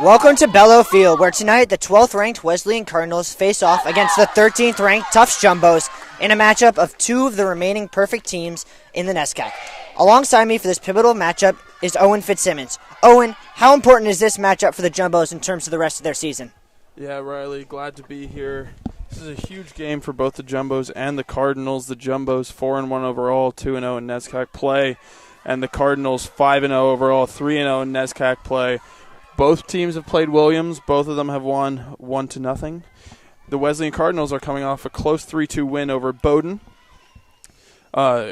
Welcome to Bellow Field, where tonight the 12th-ranked Wesleyan Cardinals face off against the 13th-ranked Tufts Jumbos in a matchup of two of the remaining perfect teams in the NESCAC. Alongside me for this pivotal matchup is Owen Fitzsimmons. Owen, how important is this matchup for the Jumbos in terms of the rest of their season? Yeah, Riley, glad to be here. This is a huge game for both the Jumbos and the Cardinals. The Jumbos 4-1 overall, 2-0 in NESCAC play, and the Cardinals 5-0 overall, 3-0 in NESCAC play. Both teams have played Williams. Both of them have won 1-0. The Wesleyan Cardinals are coming off a close 3-2 win over Bowdoin,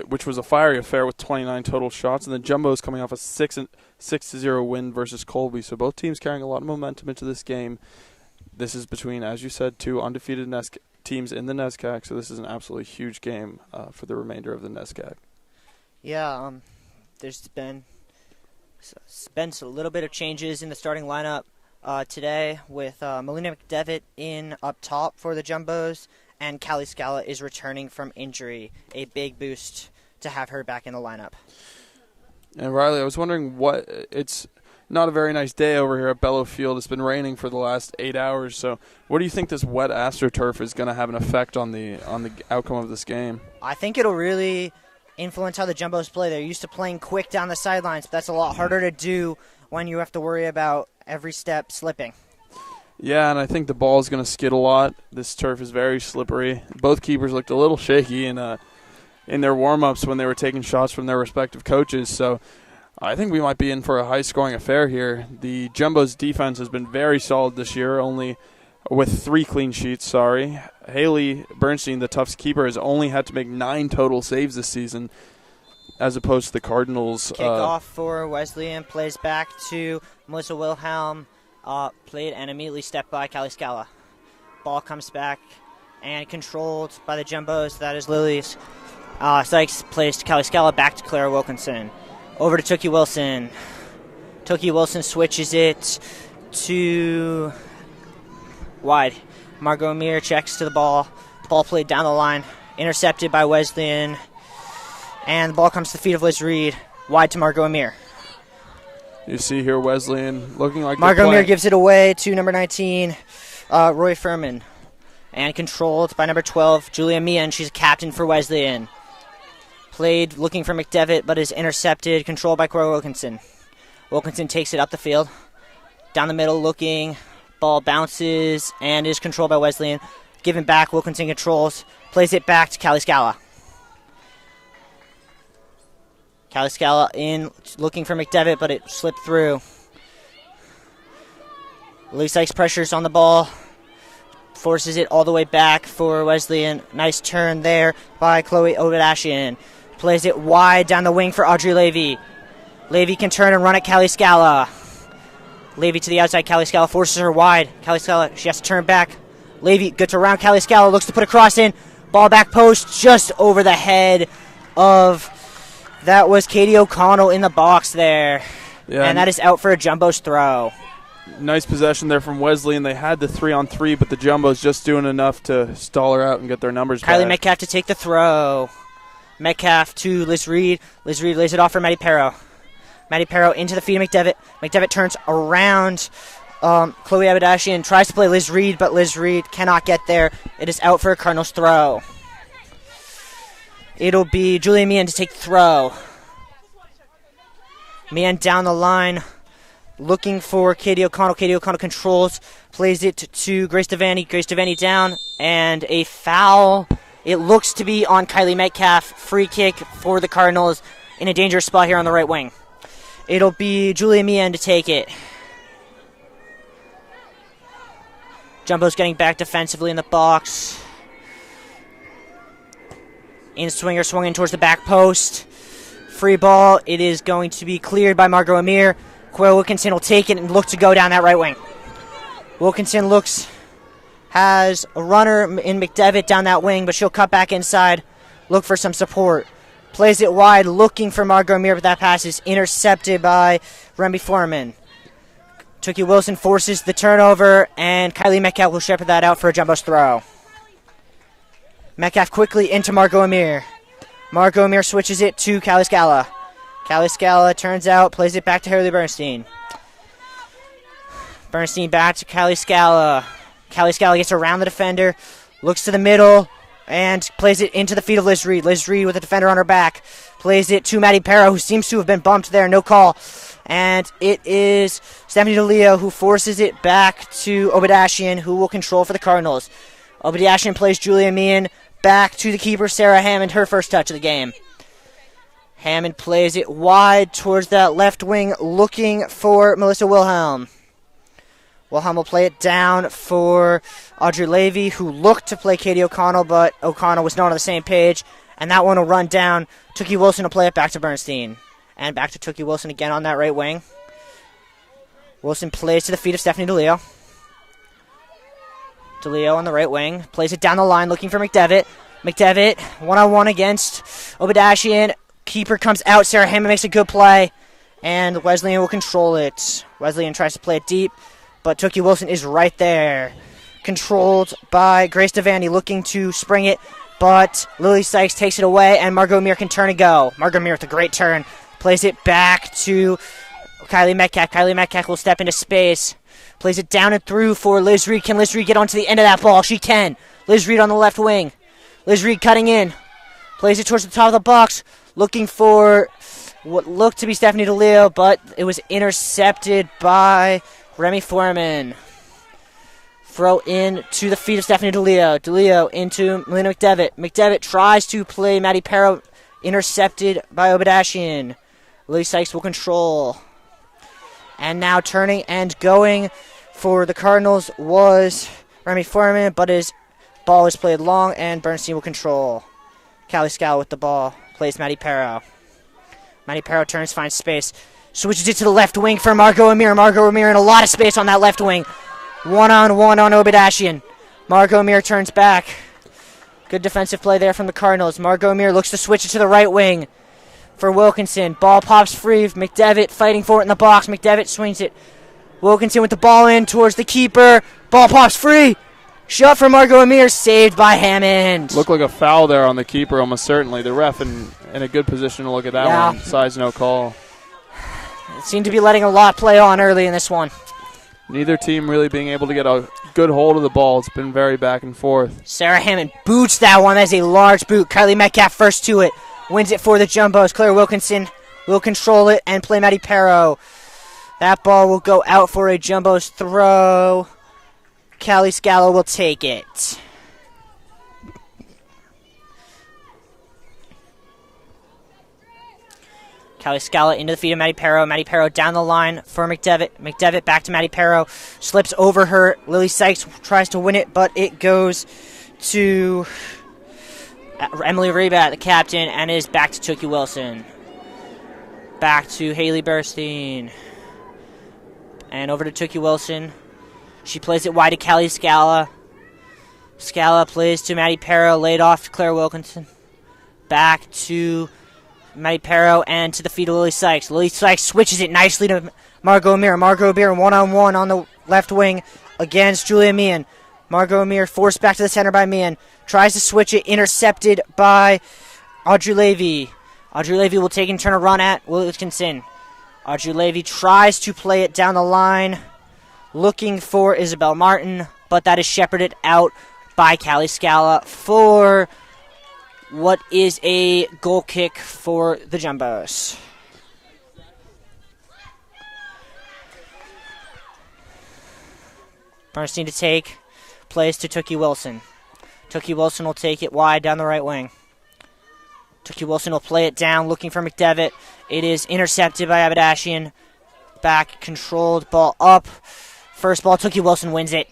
which was a fiery affair with 29 total shots, and the Jumbos coming off a 6-0 win versus Colby. So both teams carrying a lot of momentum into this game. This is between, as you said, two undefeated teams in the NESCAC, so this is an absolutely huge game for the remainder of the NESCAC. Yeah, there's been a little bit of changes in the starting lineup today with Melina McDevitt in up top for the Jumbos, and Callie Scala is returning from injury. A big boost to have her back in the lineup. And Riley, I was wondering it's not a very nice day over here at Bellow Field. It's been raining for the last 8 hours, so what do you think this wet AstroTurf is going to have an effect on the outcome of this game? I think it'll really influence how the Jumbos play. They're used to playing quick down the sidelines, but that's a lot harder to do when you have to worry about every step slipping. Yeah, and I think the ball is going to skid a lot. This turf is very slippery. Both keepers looked a little shaky in their warm-ups when they were taking shots from their respective coaches, so I think we might be in for a high-scoring affair here. The Jumbos' defense has been very solid this year, only with 3 clean sheets, Haley Bernstein, the Tufts keeper, has only had to make 9 total saves this season, as opposed to the Cardinals. Kickoff for Wesleyan, plays back to Melissa Wilhelm, played and immediately stepped by Callie Scala. Ball comes back and controlled by the Jumbos. That is Lily's. Sykes plays to Callie Scala, back to Clara Wilkinson. Over to Tookie Wilson. Tookie Wilson switches it to wide. Margot Amir checks to the ball. Ball played down the line. Intercepted by Wesleyan. And the ball comes to the feet of Liz Reed. Wide to Margot Amir. You see here Wesleyan looking like Margot Amir gives it away to number 19, Roy Furman. And controlled by number 12, Julia Meehan. She's a captain for Wesleyan. Played looking for McDevitt, but is intercepted. Controlled by Cora Wilkinson. Wilkinson takes it up the field. Down the middle looking. Ball bounces and is controlled by Wesleyan. Given back, Wilkinson controls. Plays it back to Callie Scala. Callie Scala in, looking for McDevitt, but it slipped through. Lee Sykes pressures on the ball. Forces it all the way back for Wesleyan. Nice turn there by Chloe Obadashian. Plays it wide down the wing for Audrey Levy. Levy can turn and run at Callie Scala. Levy to the outside. Callie Scala forces her wide. Callie Scala, she has to turn back. Levy gets around Callie Scala, looks to put a cross in. Ball back post just over the head of, that was Katie O'Connell in the box there. Yeah, and that is out for a Jumbos throw. Nice possession there from Wesleyan. They had the 3-on-3, but the Jumbos just doing enough to stall her out and get their numbers back. Kylie Metcalf to take the throw. Metcalf to Liz Reed. Liz Reed lays it off for Maddie Perro. Maddie Perro into the feet of McDevitt. McDevitt turns around. Chloe Abadashian tries to play Liz Reed, but Liz Reed cannot get there. It is out for a Cardinals throw. It'll be Julia Meehan to take the throw. Meehan down the line, looking for Katie O'Connell. Katie O'Connell controls, plays it to Grace Devaney. Grace Devaney down, and a foul. It looks to be on Kylie Metcalf. Free kick for the Cardinals in a dangerous spot here on the right wing. It'll be Julia Meehan to take it. Jumbo's getting back defensively in the box. In swinger, swung in towards the back post. Free ball. It is going to be cleared by Margot Amir. Cora Wilkinson will take it and look to go down that right wing. Wilkinson has a runner in McDevitt down that wing, but she'll cut back inside, look for some support. Plays it wide, looking for Margot Amir, but that pass is intercepted by Remy Foreman. Tookie Wilson forces the turnover, and Kylie Metcalf will shepherd that out for a Jumbos throw. Metcalf quickly into Margot Amir. Margot Amir switches it to Callie Scala. Callie Scala turns out, plays it back to Haley Bernstein. Bernstein back to Callie Scala. Callie Scala gets around the defender, looks to the middle, and plays it into the feet of Liz Reed. Liz Reed with the defender on her back. Plays it to Maddie Perro, who seems to have been bumped there. No call. And it is Stephanie DeLeo who forces it back to Obadashian, who will control for the Cardinals. Obadashian plays Julia Meehan back to the keeper, Sarah Hammond, her first touch of the game. Hammond plays it wide towards that left wing, looking for Melissa Wilhelm. Wilhelm will play it down for Audrey Levy, who looked to play Katie O'Connell, but O'Connell was not on the same page. And that one will run down. Tookie Wilson will play it back to Bernstein. And back to Tookie Wilson again on that right wing. Wilson plays to the feet of Stephanie DeLeo. DeLeo on the right wing. Plays it down the line looking for McDevitt. McDevitt one-on-one against Obadashian. Keeper comes out. Sarah Hammond makes a good play. And Wesleyan will control it. Wesleyan tries to play it deep. But Tookie Wilson is right there. Controlled by Grace Devaney looking to spring it. But Lily Sykes takes it away, and Margot Muir can turn and go. Margot Muir with a great turn. Plays it back to Kylie Metcalf. Kylie Metcalf will step into space. Plays it down and through for Liz Reed. Can Liz Reed get onto the end of that ball? She can. Liz Reed on the left wing. Liz Reed cutting in. Plays it towards the top of the box. Looking for what looked to be Stephanie DeLeo, but it was intercepted by Remy Foreman. Throw in to the feet of Stephanie DeLeo. DeLeo into Melina McDevitt. McDevitt tries to play Maddie Perro. Intercepted by Obadashian. Lily Sykes will control. And now turning and going for the Cardinals was Remy Foreman, but his ball is played long, and Bernstein will control. Callie Scala with the ball. Plays Maddie Perro. Maddie Perro turns, finds space. Switches it to the left wing for Margot Amir. Margot Amir in a lot of space on that left wing. One-on-one on Obadashian. Margot Amir turns back. Good defensive play there from the Cardinals. Margot Amir looks to switch it to the right wing for Wilkinson. Ball pops free. McDevitt fighting for it in the box. McDevitt swings it. Wilkinson with the ball in towards the keeper. Ball pops free. Shot for Margot Amir. Saved by Hammond. Looked like a foul there on the keeper, almost certainly. The ref in a good position to look at that one. Size no call. It seemed to be letting a lot play on early in this one. Neither team really being able to get a good hold of the ball. It's been very back and forth. Sarah Hammond boots that one. That's a large boot. Kylie Metcalf first to it. Wins it for the Jumbos. Claire Wilkinson will control it and play Maddie Perro. That ball will go out for a Jumbos throw. Callie Scala will take it. Callie Scala into the feet of Maddie Perro. Maddie Perro down the line for McDevitt. McDevitt back to Maddie Perro. Slips over her. Lily Sykes tries to win it, but it goes to Emily Rebat, the captain, and is back to Tookie Wilson. Back to Haley Burstein. And over to Tookie Wilson. She plays it wide to Callie Scala. Scala plays to Maddie Perro. Laid off to Claire Wilkinson. Back to Maddie Perro and to the feet of Lily Sykes. Lily Sykes switches it nicely to Margot Amir. Margot Amir one-on-one on the left wing against Julia Meehan. Margot Amir forced back to the center by Meehan. Tries to switch it. Intercepted by Audrey Levy. Audrey Levy will take and turn a run at Wilkinson. Audrey Levy tries to play it down the line. Looking for Isabel Martin, but that is shepherded out by Callie Scala for what is a goal kick for the Jumbos. Bernstein to take. Plays to Tookie Wilson. Tookie Wilson will take it wide down the right wing. Tookie Wilson will play it down, looking for McDevitt. It is intercepted by Abadashian. Back controlled, ball up. First ball, Tookie Wilson wins it.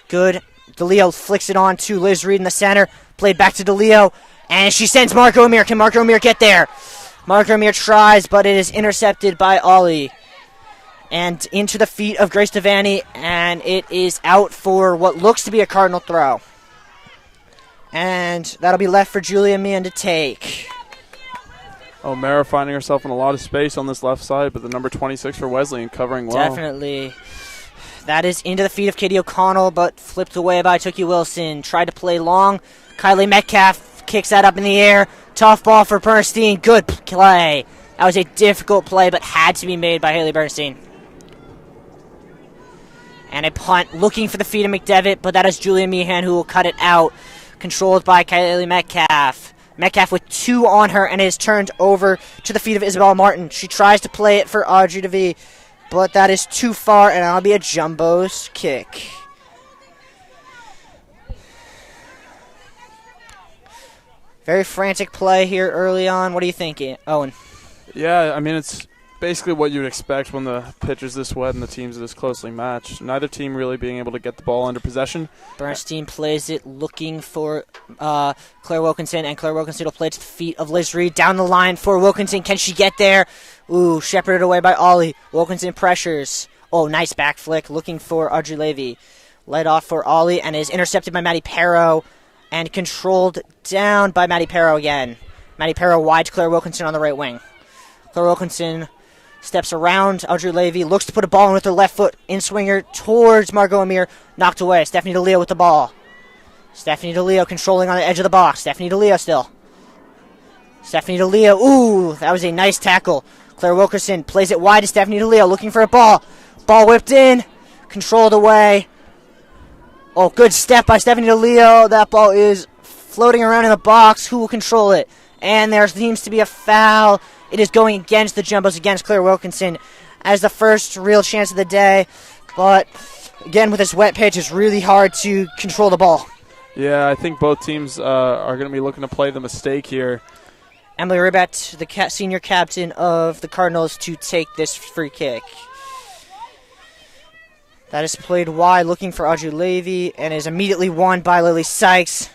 Good. DeLeo flicks it on to Liz Reed in the center. Played back to DeLeo. And she sends Margot Amir. Can Margot Amir get there? Margot Amir tries, but it is intercepted by Ollie. And into the feet of Grace Devaney. And it is out for what looks to be a Cardinal throw. And that'll be left for Julia Meehan to take. O'Mara finding herself in a lot of space on this left side, but the number 26 for Wesleyan covering well. Definitely. That is into the feet of Katie O'Connell, but flipped away by Tookie Wilson. Tried to play long. Kylie Metcalf kicks that up in the air. Tough ball for Bernstein. Good play. That was a difficult play, but had to be made by Haley Bernstein. And a punt looking for the feet of McDevitt, but that is Julia Meehan who will cut it out. Controlled by Kylie Metcalf. Metcalf with 2 on her, and it is turned over to the feet of Isabella Martin. She tries to play it for Audrey DeVee, but that is too far, and that'll be a Jumbo's kick. Very frantic play here early on. What are you thinking, Owen? Yeah, I mean, it's basically what you would expect when the pitch is this wet and the teams are this closely matched. Neither team really being able to get the ball under possession. Bernstein plays it looking for Claire Wilkinson, and Claire Wilkinson will play it to the feet of Liz Reed. Down the line for Wilkinson. Can she get there? Ooh, shepherded away by Ollie. Wilkinson pressures. Oh, nice back flick looking for Audrey Levy. Led off for Ollie and is intercepted by Maddie Perro and controlled down by Maddie Perro again. Maddie Perro wide to Claire Wilkinson on the right wing. Claire Wilkinson steps around Audrey Levy, looks to put a ball in with her left foot, in-swinger towards Margot Amir, knocked away. Stephanie DeLeo with the ball. Stephanie DeLeo controlling on the edge of the box. Stephanie DeLeo still. Stephanie DeLeo, ooh, that was a nice tackle. Claire Wilkerson plays it wide to Stephanie DeLeo, looking for a ball. Ball whipped in, controlled away. Oh, good step by Stephanie DeLeo. That ball is floating around in the box. Who will control it? And there seems to be a foul. It is going against the Jumbos, against Claire Wilkinson, as the first real chance of the day. But, again, with this wet pitch, it's really hard to control the ball. Yeah, I think both teams are going to be looking to play the mistake here. Emily Ribbett, the senior captain of the Cardinals, to take this free kick. That is played wide, looking for Audrey Levy, and is immediately won by Lily Sykes.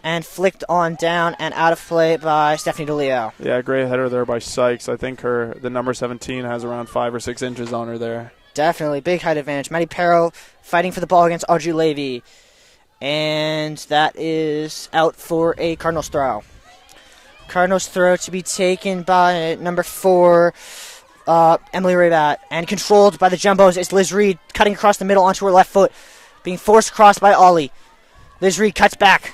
And flicked on down and out of play by Stephanie DeLeo. Yeah, great header there by Sykes. I think the number 17 has around 5 or 6 inches on her there. Definitely, big height advantage. Maddie Perro fighting for the ball against Audrey Levy. And that is out for a Cardinals throw. Cardinals throw to be taken by number 4, Emily Rabat. And controlled by the Jumbos is Liz Reed, cutting across the middle onto her left foot. Being forced across by Ollie. Liz Reed cuts back.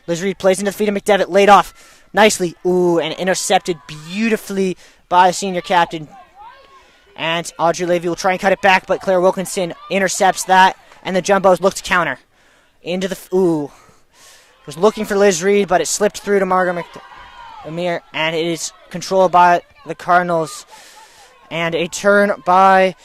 Liz Reed plays into the feet of McDevitt, laid off nicely. Ooh, and intercepted beautifully by the senior captain. And Audrey Levy will try and cut it back, but Claire Wilkinson intercepts that, and the Jumbos look to counter. Into the... Ooh. Was looking for Liz Reed, but it slipped through to Margot Amir, and it is controlled by the Cardinals. And a turn by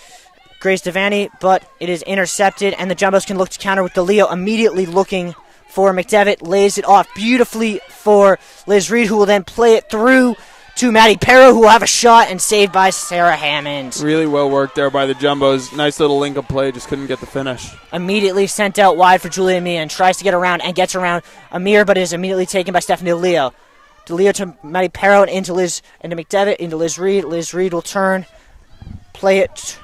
Grace Devaney, but it is intercepted, and the Jumbos can look to counter with DeLeo immediately looking for McDevitt, lays it off beautifully for Liz Reed, who will then play it through to Maddie Perro, who will have a shot, and saved by Sarah Hammond. Really well worked there by the Jumbos. Nice little link-up play, just couldn't get the finish. Immediately sent out wide for Julia Amir and tries to get around and gets around Amir, but is immediately taken by Stephanie DeLeo. DeLeo to Maddie Perro and into McDevitt, into Liz Reed. Liz Reed will turn, play it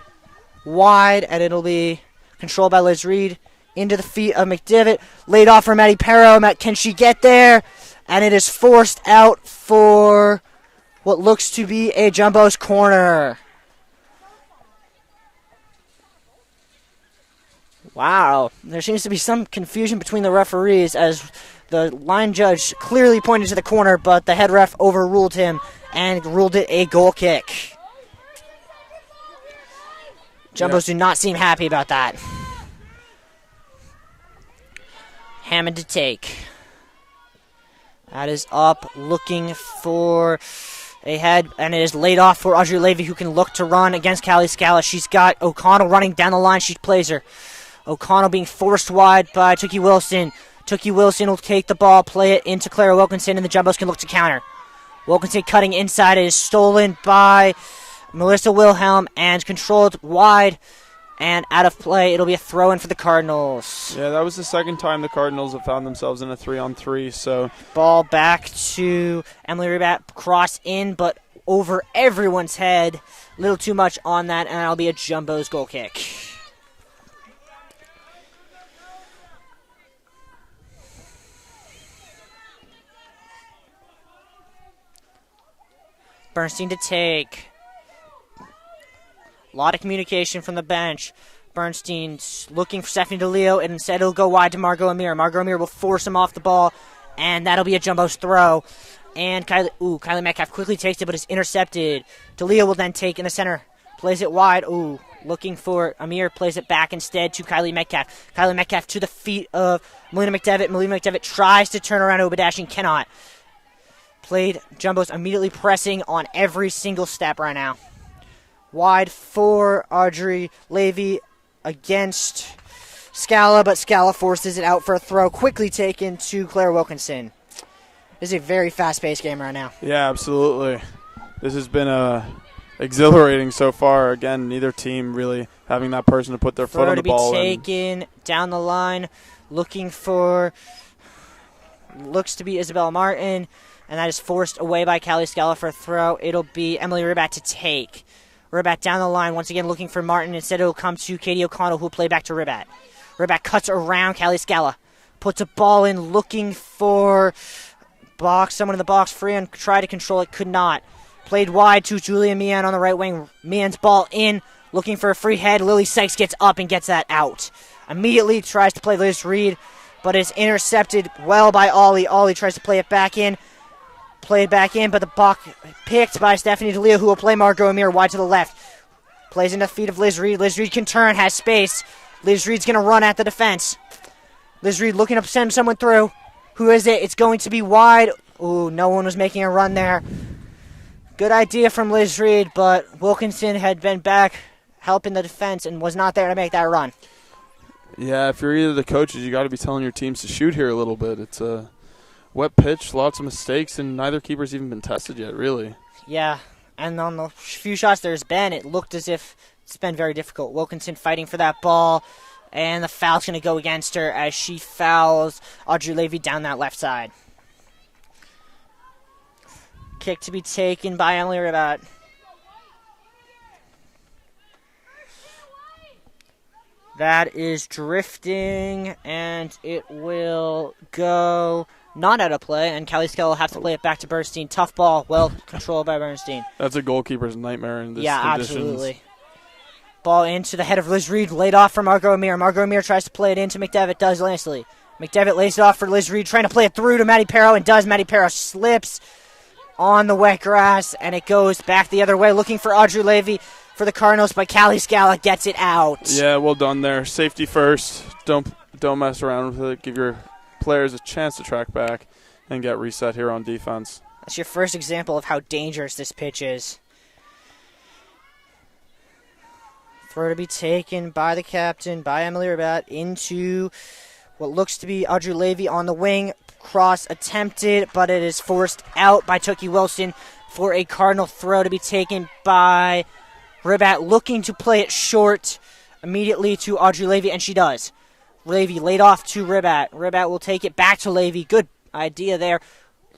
wide, and it'll be controlled by Liz Reed. Into the feet of McDevitt, laid off for Maddie Perro. Can she get there? And it is forced out for what looks to be a Jumbo's corner. Wow. There seems to be some confusion between the referees as the line judge clearly pointed to the corner, but the head ref overruled him and ruled it a goal kick. Jumbos do not seem happy about that. Hammond to take. That is up, looking for a head, and it is laid off for Audrey Levy, who can look to run against Callie Scala. She's got O'Connell running down the line. She plays her. O'Connell being forced wide by Tookie Wilson. Tookie Wilson will take the ball, play it into Clara Wilkinson, and the Jumbos can look to counter. Wilkinson cutting inside. It is stolen by Melissa Wilhelm and controlled wide. And out of play, it'll be a throw-in for the Cardinals. Yeah, that was the second time the Cardinals have found themselves in a 3-on-3, so... Ball back to Emily Rebat, cross in, but over everyone's head. A little too much on that, and that'll be a Jumbo's goal kick. Bernstein to take. A lot of communication from the bench. Bernstein's looking for Stephanie DeLeo, and instead it'll go wide to Margot Amir. Margot Amir will force him off the ball, and that'll be a Jumbo's throw. And Kylie Metcalf quickly takes it, but is intercepted. DeLeo will then take in the center Plays it wide. Ooh, looking for Amir. Plays it back instead to Kylie Metcalf. Kylie Metcalf to the feet of Melina McDevitt. Melina McDevitt tries to turn around Obadashian. Cannot. Played. Jumbo's immediately pressing on every single step right now. Wide for Audrey Levy against Scala, but Scala forces it out for a throw. Quickly taken to Claire Wilkinson. This is a very fast-paced game right now. Yeah, absolutely. This has been exhilarating so far. Again, neither team really having that person to put their foot on the ball. Throw to be taken down the line, looks to be Isabella Martin, and that is forced away by Callie Scala for a throw. It'll be Emily Ribat to take. Ribat down the line, once again looking for Martin. Instead, it'll come to Katie O'Connell, who will play back to Ribat. Ribat cuts around Callie Scala, puts a ball in, looking for someone in the box. Freon tried to control it, could not. Played wide to Julia Meehan on the right wing. Meehan's ball in, looking for a free head. Lily Sykes gets up and gets that out. Immediately tries to play Liz Reed, but is intercepted well by Ollie. Ollie tries to play it back in. Played back in, but the ball picked by Stephanie DeLeo, who will play Margot Amir wide to the left. Plays into the feet of Liz Reed. Liz Reed can turn, has space. Liz Reed's going to run at the defense. Liz Reed looking to send someone through. Who is it? It's going to be wide. Ooh, no one was making a run there. Good idea from Liz Reed, but Wilkinson had been back helping the defense and was not there to make that run. Yeah, if you're either the coaches, you got to be telling your teams to shoot here a little bit. It's a wet pitch, lots of mistakes, and neither keeper's even been tested yet, really. Yeah, and on the few shots there's been, it looked as if it's been very difficult. Wilkinson fighting for that ball, and the foul's going to go against her as she fouls Audrey Levy down that left side. Kick to be taken by Emily Ribat. That is drifting, and it will go not out of play, and Callie Scala will have to play it back to Bernstein. Tough ball, well controlled by Bernstein. That's a goalkeeper's nightmare in this conditions. Yeah, absolutely. Ball into the head of Liz Reed, laid off for Margot Amir. Margot Amir tries to play it into McDevitt, does Lansley. McDevitt lays it off for Liz Reed, trying to play it through to Maddie Perro, and does. Maddie Perro slips on the wet grass, and it goes back the other way, looking for Audrey Levy for the Cardinals, but Callie Scala gets it out. Yeah, well done there. Safety first. Don't mess around with it. Give your players a chance to track back and get reset here on defense. That's your first example of how dangerous this pitch is. Throw to be taken by the captain, by Emily Ribat, into what looks to be Audrey Levy on the wing. Cross attempted, but it is forced out by Tookie Wilson for a Cardinal throw to be taken by Ribat, looking to play it short immediately to Audrey Levy, and she does. Levy laid off to Ribat. Ribat will take it back to Levy. Good idea there.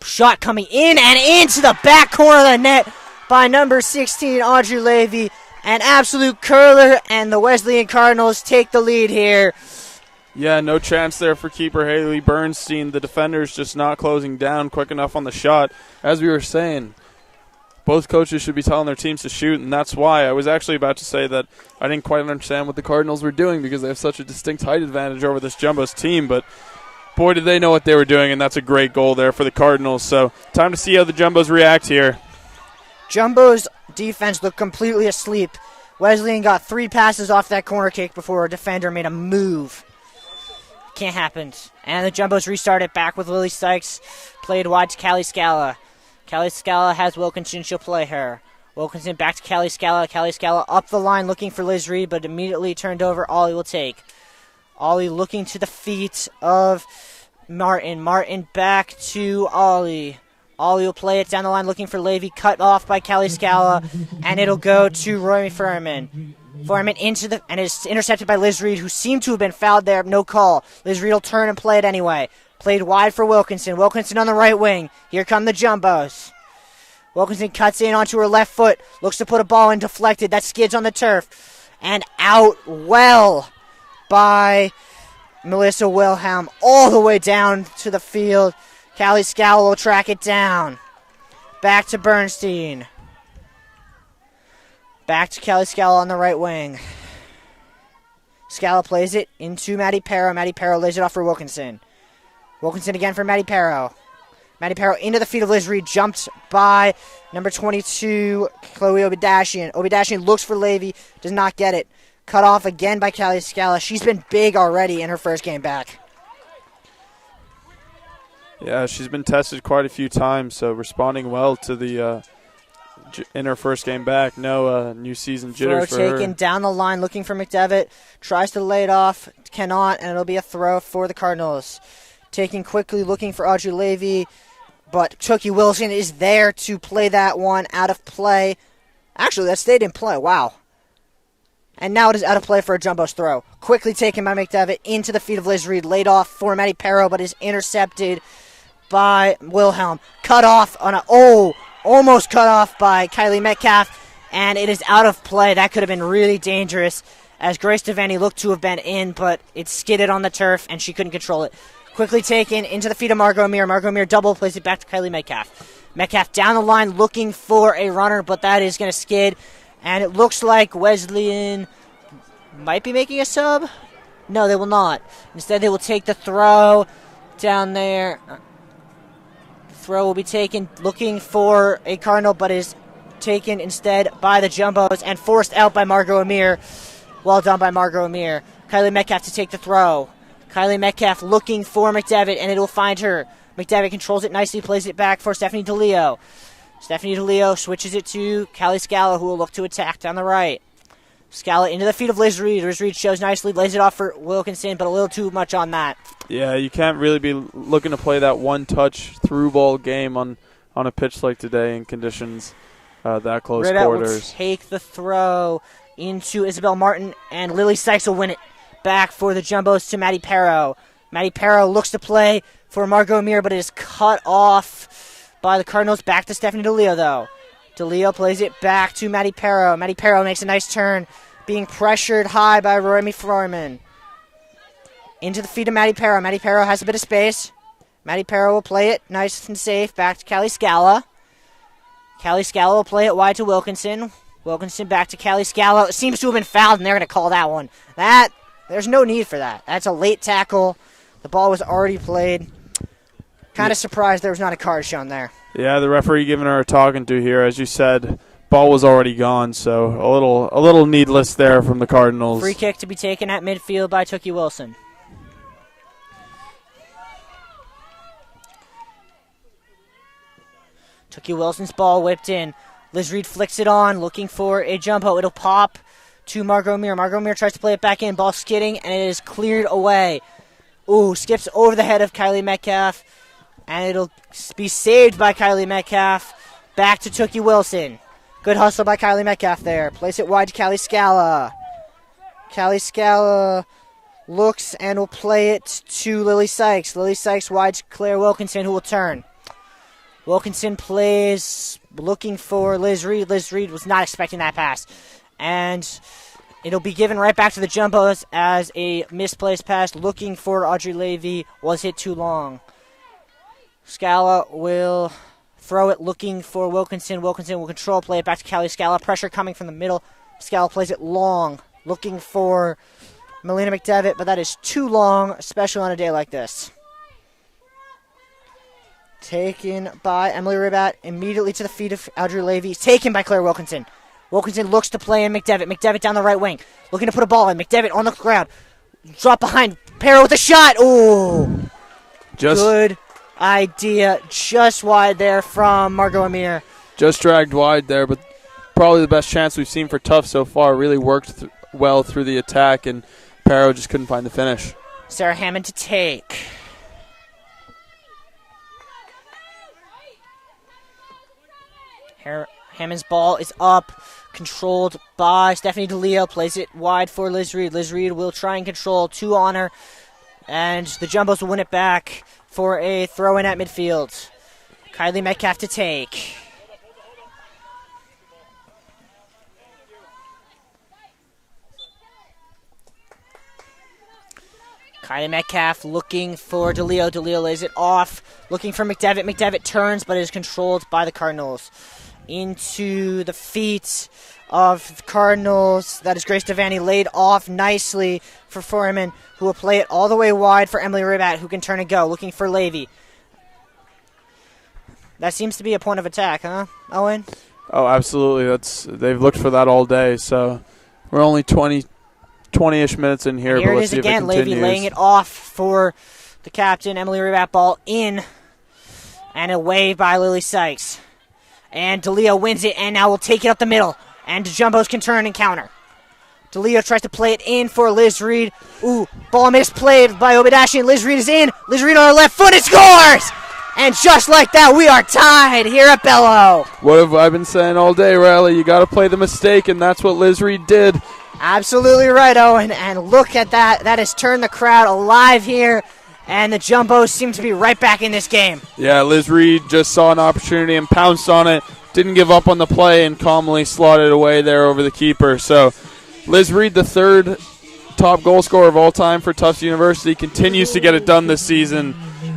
Shot coming in and into the back corner of the net by number 16, Audrey Levy. An absolute curler, and the Wesleyan Cardinals take the lead here. Yeah, no chance there for keeper Haley Bernstein. The defenders just not closing down quick enough on the shot. As we were saying, both coaches should be telling their teams to shoot, and that's why I was actually about to say that I didn't quite understand what the Cardinals were doing because they have such a distinct height advantage over this Jumbo's team, but boy, did they know what they were doing, and that's a great goal there for the Cardinals. So time to see how the Jumbos react here. Jumbo's defense looked completely asleep. Wesleyan got 3 passes off that corner kick before a defender made a move. Can't happen. And the Jumbos restart it back with Lily Sykes. Played wide to Callie Scala. Callie Scala has Wilkinson. She'll play her. Wilkinson back to Callie Scala. Callie Scala up the line looking for Liz Reed, but immediately turned over. Ollie will take. Ollie looking to the feet of Martin. Martin back to Ollie. Ollie will play it down the line looking for Levy. Cut off by Callie Scala, and it'll go to Romy Furman. Furman and it's intercepted by Liz Reed, who seemed to have been fouled there. No call. Liz Reed will turn and play it anyway. Played wide for Wilkinson. Wilkinson on the right wing. Here come the Jumbos. Wilkinson cuts in onto her left foot. Looks to put a ball in, deflected. That skids on the turf. And out well by Melissa Wilhelm. All the way down to the field. Callie Scala will track it down. Back to Bernstein. Back to Callie Scala on the right wing. Scala plays it into Maddie Perro. Maddie Perro lays it off for Wilkinson. Wilkinson again for Maddie Perro. Maddie Perro into the feet of Liz Reed, jumped by number 22, Chloe Obadashian. Obadashian looks for Levy, does not get it. Cut off again by Callie Scala. She's been big already in her first game back. Yeah, she's been tested quite a few times, so responding well to the in her first game back. No new season jitters for her. Throw taken down the line, looking for McDevitt. Tries to lay it off, cannot, and it'll be a throw for the Cardinals. Taking quickly, looking for Audrey Levy, but Tookie Wilson is there to play that one out of play. Actually, that stayed in play. Wow. And now it is out of play for a Jumbo's throw. Quickly taken by McDevitt into the feet of Liz Reed. Laid off for Maddie Perro, but is intercepted by Wilhelm. Cut off on almost cut off by Kylie Metcalf, and it is out of play. That could have been really dangerous, as Grace Devaney looked to have been in, but it skidded on the turf, and she couldn't control it. Quickly taken into the feet of Margot Amir. Margot Amir double plays it back to Kylie Metcalf. Metcalf down the line looking for a runner, but that is going to skid. And it looks like Wesleyan might be making a sub. No, they will not. Instead, they will take the throw down there. Throw will be taken looking for a Cardinal, but is taken instead by the Jumbos and forced out by Margot Amir. Well done by Margot Amir. Kylie Metcalf to take the throw. Kylie Metcalf looking for McDevitt, and it will find her. McDevitt controls it nicely, plays it back for Stephanie DeLeo. Stephanie DeLeo switches it to Callie Scala, who will look to attack down the right. Scala into the feet of Liz Reed. Liz Reed shows nicely, lays it off for Wilkinson, but a little too much on that. Yeah, you can't really be looking to play that one-touch through-ball game on a pitch like today in conditions that close quarters. Will take the throw into Isabel Martin, and Lily Sykes will win it back for the Jumbos to Maddie Perro. Maddie Perro looks to play for Margot Amir, but it is cut off by the Cardinals. Back to Stephanie DeLeo, though. DeLeo plays it back to Maddie Perro. Maddie Perro makes a nice turn, being pressured high by Romy Froyman. Into the feet of Maddie Perro. Maddie Perro has a bit of space. Maddie Perro will play it nice and safe back to Callie Scala. Callie Scala will play it wide to Wilkinson. Wilkinson back to Callie Scala. It seems to have been fouled, and they're going to call that one. There's no need for that. That's a late tackle. The ball was already played. Kind of surprised there was not a card shown there. Yeah, the referee giving her a talking to here. As you said, ball was already gone, so a little needless there from the Cardinals. Free kick to be taken at midfield by Tookie Wilson. Tookie Wilson's ball whipped in. Liz Reed flicks it on, looking for a jumbo. It'll pop to Margot Amir. Margot Amir tries to play it back in. Ball skidding, and it is cleared away. Ooh, skips over the head of Kylie Metcalf, and it'll be saved by Kylie Metcalf. Back to Tookie Wilson. Good hustle by Kylie Metcalf there. Place it wide to Callie Scala. Callie Scala looks and will play it to Lily Sykes. Lily Sykes wide to Claire Wilkinson, who will turn. Wilkinson plays looking for Liz Reed. Liz Reed was not expecting that pass. And it'll be given right back to the Jumbos as a misplaced pass looking for Audrey Levy was hit too long. Scala will throw it looking for Wilkinson. Wilkinson will control play it back to Callie Scala. Pressure coming from the middle. Scala plays it long looking for Melina McDevitt, but that is too long, especially on a day like this. Taken by Emily Ribat immediately to the feet of Audrey Levy. Taken by Claire Wilkinson. Wilkinson looks to play in McDevitt. McDevitt down the right wing. Looking to put a ball in. McDevitt on the ground. Drop behind. Perro with a shot. Ooh. Good idea. Just wide there from Margot Amir. Just dragged wide there, but probably the best chance we've seen for Tufts so far. Really worked well through the attack, and Perro just couldn't find the finish. Sarah Hammond to take. Hammond's ball is up, controlled by Stephanie DeLeo. Plays it wide for Liz Reed. Liz Reed will try and control. 2 on her, and the Jumbos will win it back for a throw-in at midfield. Kylie Metcalf to take. Kylie Metcalf looking for DeLeo. DeLeo lays it off. Looking for McDevitt. McDevitt turns, but is controlled by the Cardinals. Into the feet of the Cardinals. That is Grace Devaney laid off nicely for Foreman, who will play it all the way wide for Emily Ribat, who can turn and go. Looking for Levy. That seems to be a point of attack, huh, Owen? Oh, absolutely. They've looked for that all day. So we're only 20-ish minutes in here. Here but it let's is see again. if it continues. Levy laying it off for the captain. Emily Rebat ball in and away by Lily Sykes. And DeLeo wins it and now will take it up the middle. And the Jumbos can turn and counter. DeLeo tries to play it in for Liz Reed. Ooh, ball misplayed by Obadashi, and Liz Reed is in. Liz Reed on her left foot and scores! And just like that, we are tied here at Bello. What have I been saying all day, Riley? You got to play the mistake, and that's what Liz Reed did. Absolutely right, Owen. And look at that. That has turned the crowd alive here. And the Jumbos seem to be right back in this game. Yeah, Liz Reed just saw an opportunity and pounced on it. Didn't give up on the play and calmly slotted away there over the keeper. So Liz Reed, the third top goal scorer of all time for Tufts University, continues to get it done this season.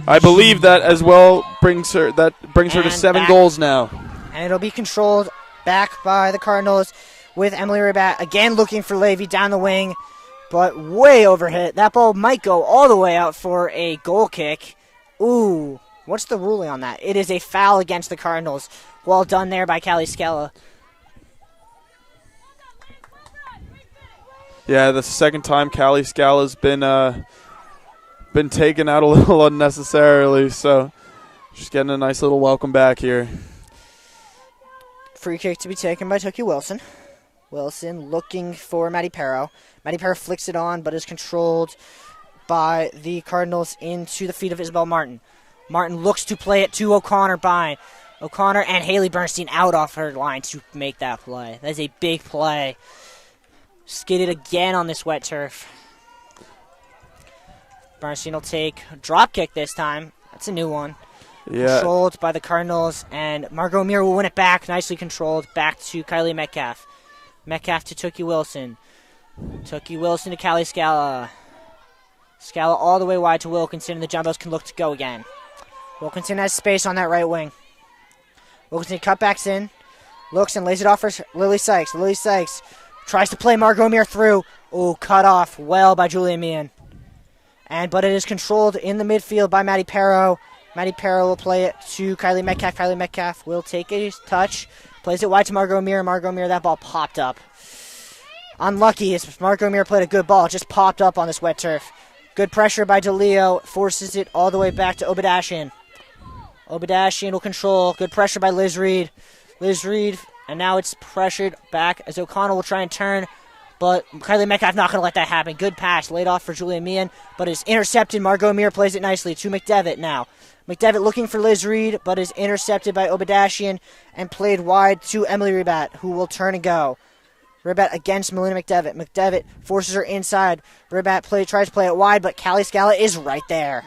I believe that as well brings her to 7 goals now. And it'll be controlled back by the Cardinals with Emily Rebat again looking for Levy down the wing, but way overhit. That ball might go all the way out for a goal kick. Ooh, what's the ruling on that? It is a foul against the Cardinals. Well done there by Callie Scala. Yeah, the second time Callie Scala's been taken out a little unnecessarily, so just getting a nice little welcome back here. Free kick to be taken by Tookie Wilson. Wilson looking for Maddie Perro. Maddie Perro flicks it on, but is controlled by the Cardinals into the feet of Isabel Martin. Martin looks to play it to O'Connor by O'Connor and Haley Bernstein out off her line to make that play. That is a big play. Skidded again on this wet turf. Bernstein will take a drop kick this time. That's a new one. Yeah. Controlled by the Cardinals, and Margot Muir will win it back. Nicely controlled. Back to Kylie Metcalf. Metcalf to Tookie Wilson. Tookie Wilson to Callie Scala. Scala all the way wide to Wilkinson, and the Jumbos can look to go again. Wilkinson has space on that right wing. Wilkinson cutbacks in. Looks and lays it off for Lily Sykes. Lily Sykes tries to play Margot Muir through. Oh, cut off well by Julia Meehan. But it is controlled in the midfield by Maddie Perro. Maddie Perro will play it to Kylie Metcalf. Kylie Metcalf will take a touch. Plays it wide to Margot Muir. Margot Muir, that ball popped up. Unlucky as Margot Muir played a good ball. It just popped up on this wet turf. Good pressure by DeLeo. Forces it all the way back to Obadashian. Obadashian will control. Good pressure by Liz Reed. Liz Reed, and now it's pressured back as O'Connell will try and turn. But Kylie Metcalf not going to let that happen. Good pass laid off for Julia Meehan, but is intercepted. Margot Muir plays it nicely to McDevitt now. McDevitt looking for Liz Reed, but is intercepted by Obadashian and played wide to Emily Rebat, who will turn and go. Rebat against Melina McDevitt. McDevitt forces her inside. Rebat tries to play it wide, but Callie Scala is right there.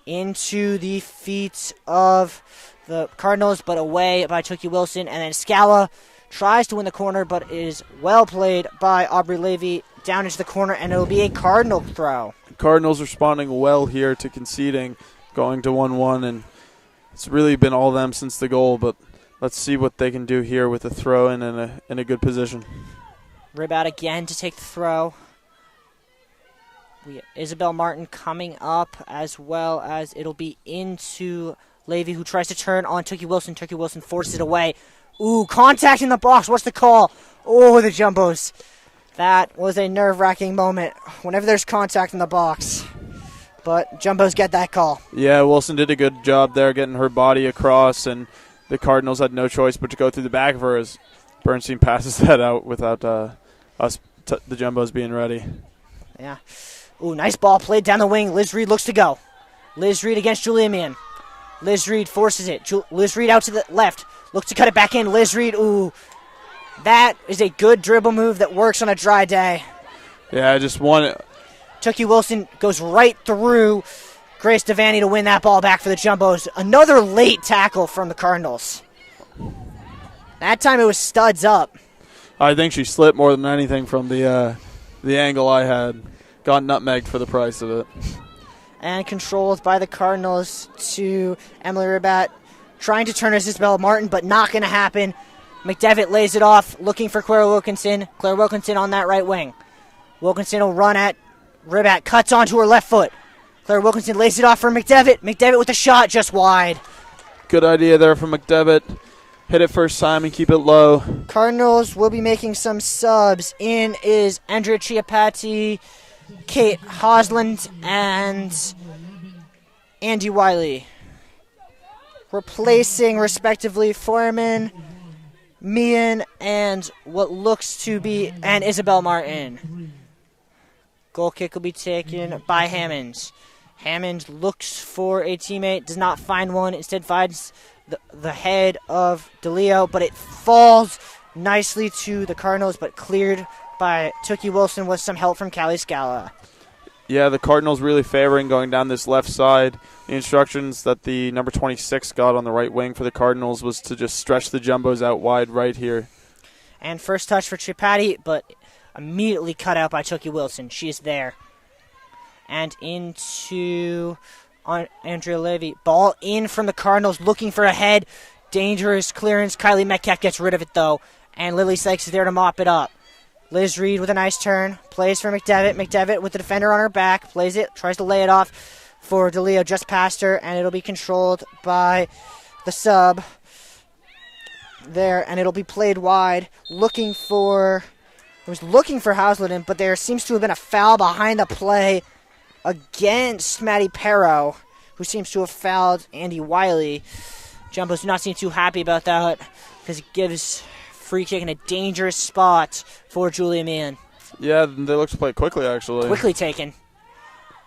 Into the feet of the Cardinals, but away by Tookie Wilson. And then Scala tries to win the corner, but is well played by Aubrey Levy down into the corner, and it will be a Cardinal throw. Cardinals responding well here to conceding, going to 1-1, and it's really been all them since the goal, but let's see what they can do here with a throw in a good position. Rebat again to take the throw. Isabel Martin coming up, as well as it'll be into Levy, who tries to turn on Tookie Wilson. Tookie Wilson forces it away. Ooh, contact in the box. What's the call? Oh, the Jumbos. That was a nerve-wracking moment whenever there's contact in the box. But Jumbos get that call. Yeah, Wilson did a good job there getting her body across, and the Cardinals had no choice but to go through the back of her as Bernstein passes that out without the Jumbos being ready. Yeah. Ooh, nice ball played down the wing. Liz Reed looks to go. Liz Reed against Julia Meehan. Liz Reed forces it. Liz Reed out to the left. Looks to cut it back in. Liz Reed, ooh. That is a good dribble move that works on a dry day. Yeah, I just want it. Tookie Wilson goes right through Grace Devaney to win that ball back for the Jumbos. Another late tackle from the Cardinals. That time it was studs up. I think she slipped more than anything from the angle I had. Got nutmegged for the price of it. And controlled by the Cardinals to Emily Rebat. Trying to turn Isabel Martin, but not going to happen. McDevitt lays it off, looking for Claire Wilkinson. Claire Wilkinson on that right wing. Wilkinson will run at Rebat, cuts onto her left foot. Claire Wilkinson lays it off for McDevitt. McDevitt with a shot just wide. Good idea there from McDevitt. Hit it first time and keep it low. Cardinals will be making some subs. In is Andrea Chiapatti, Kate Hosland, and Andy Wiley. Replacing, respectively, Foreman, Meehan, and what looks to be and Isabel Martin. Goal kick will be taken by Hammonds. Hammond looks for a teammate, does not find one, instead finds the head of DeLeo, but it falls nicely to the Cardinals, but cleared by Tookie Wilson with some help from Callie Scala. Yeah, the Cardinals really favoring going down this left side. The instructions that the number 26 got on the right wing for the Cardinals was to just stretch the Jumbos out wide right here. And first touch for Chiapatti, but immediately cut out by Tookie Wilson. She is there. And into Andrea Levy. Ball in from the Cardinals, looking for a head. Dangerous clearance. Kylie Metcalf gets rid of it, though. And Lily Sykes is there to mop it up. Liz Reed with a nice turn. Plays for McDevitt. McDevitt with the defender on her back. Plays it. Tries to lay it off for DeLeo just past her. And it'll be controlled by the sub there. And it'll be played wide. Looking for Hasleden, but there seems to have been a foul behind the play against Maddie Perro, who seems to have fouled Andy Wiley. Jumbos do not seem too happy about that because it gives free kick in a dangerous spot for Julia Meehan. Yeah, they look to play quickly, actually. Quickly taken.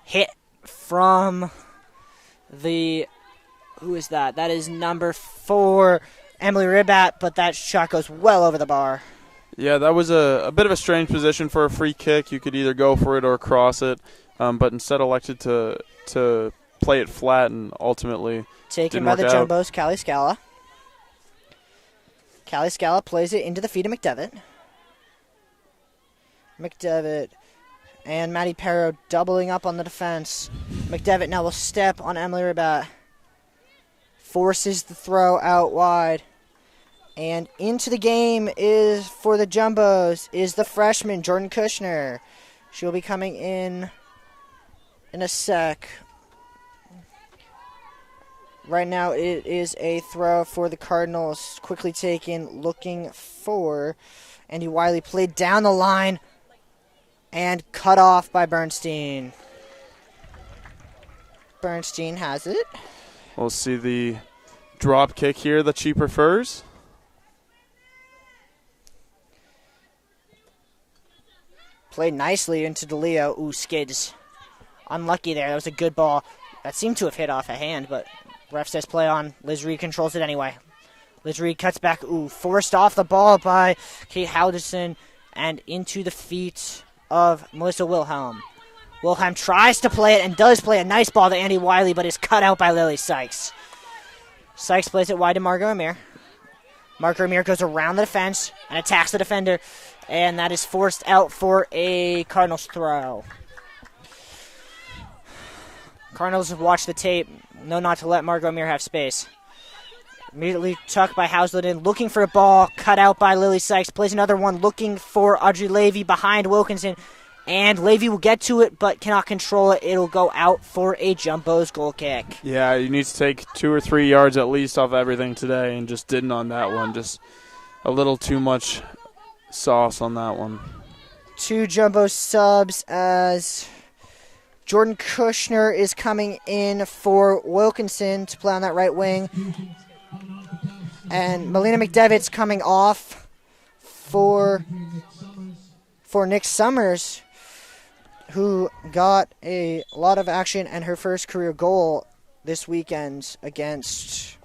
Hit from the... Who is that? That is number 4, Emily Ribat, but that shot goes well over the bar. Yeah, that was a bit of a strange position for a free kick. You could either go for it or cross it, but instead elected to play it flat and ultimately taken by the Jumbos, Callie Scala. Callie Scala plays it into the feet of McDevitt. McDevitt and Maddie Perro doubling up on the defense. McDevitt now will step on Emily Ribat. Forces the throw out wide. And into the game is, for the Jumbos, is the freshman, Jordan Kushner. She'll be coming in a sec. Right now it is a throw for the Cardinals. Quickly taken, looking for Andy Wiley. Played down the line and cut off by Bernstein. Bernstein has it. We'll see the drop kick here that she prefers. Played nicely into DeLeo. Ooh, skids. Unlucky there. That was a good ball. That seemed to have hit off a hand, but ref says play on. Liz Reed controls it anyway. Liz Reed cuts back. Ooh, forced off the ball by Kate Halderson and into the feet of Melissa Wilhelm. Wilhelm tries to play it and does play a nice ball to Andy Wiley, but is cut out by Lily Sykes. Sykes plays it wide to Margot Amir. Margot Amir goes around the defense and attacks the defender, and that is forced out for a Cardinals throw. Cardinals have watched the tape, know not to let Margot Amir have space. Immediately tucked by Hasleden, looking for a ball, cut out by Lily Sykes. Plays another one, looking for Audrey Levy behind Wilkinson. And Levy will get to it, but cannot control it. It'll go out for a Jumbos goal kick. Yeah, you need to take 2 or 3 yards at least off everything today, and just didn't on that one. Just a little too much sauce on that one. 2 Jumbo subs as Jordan Kushner is coming in for Wilkinson to play on that right wing. And Melina McDevitt's coming off for Nick Summers, who got a lot of action and her first career goal this weekend against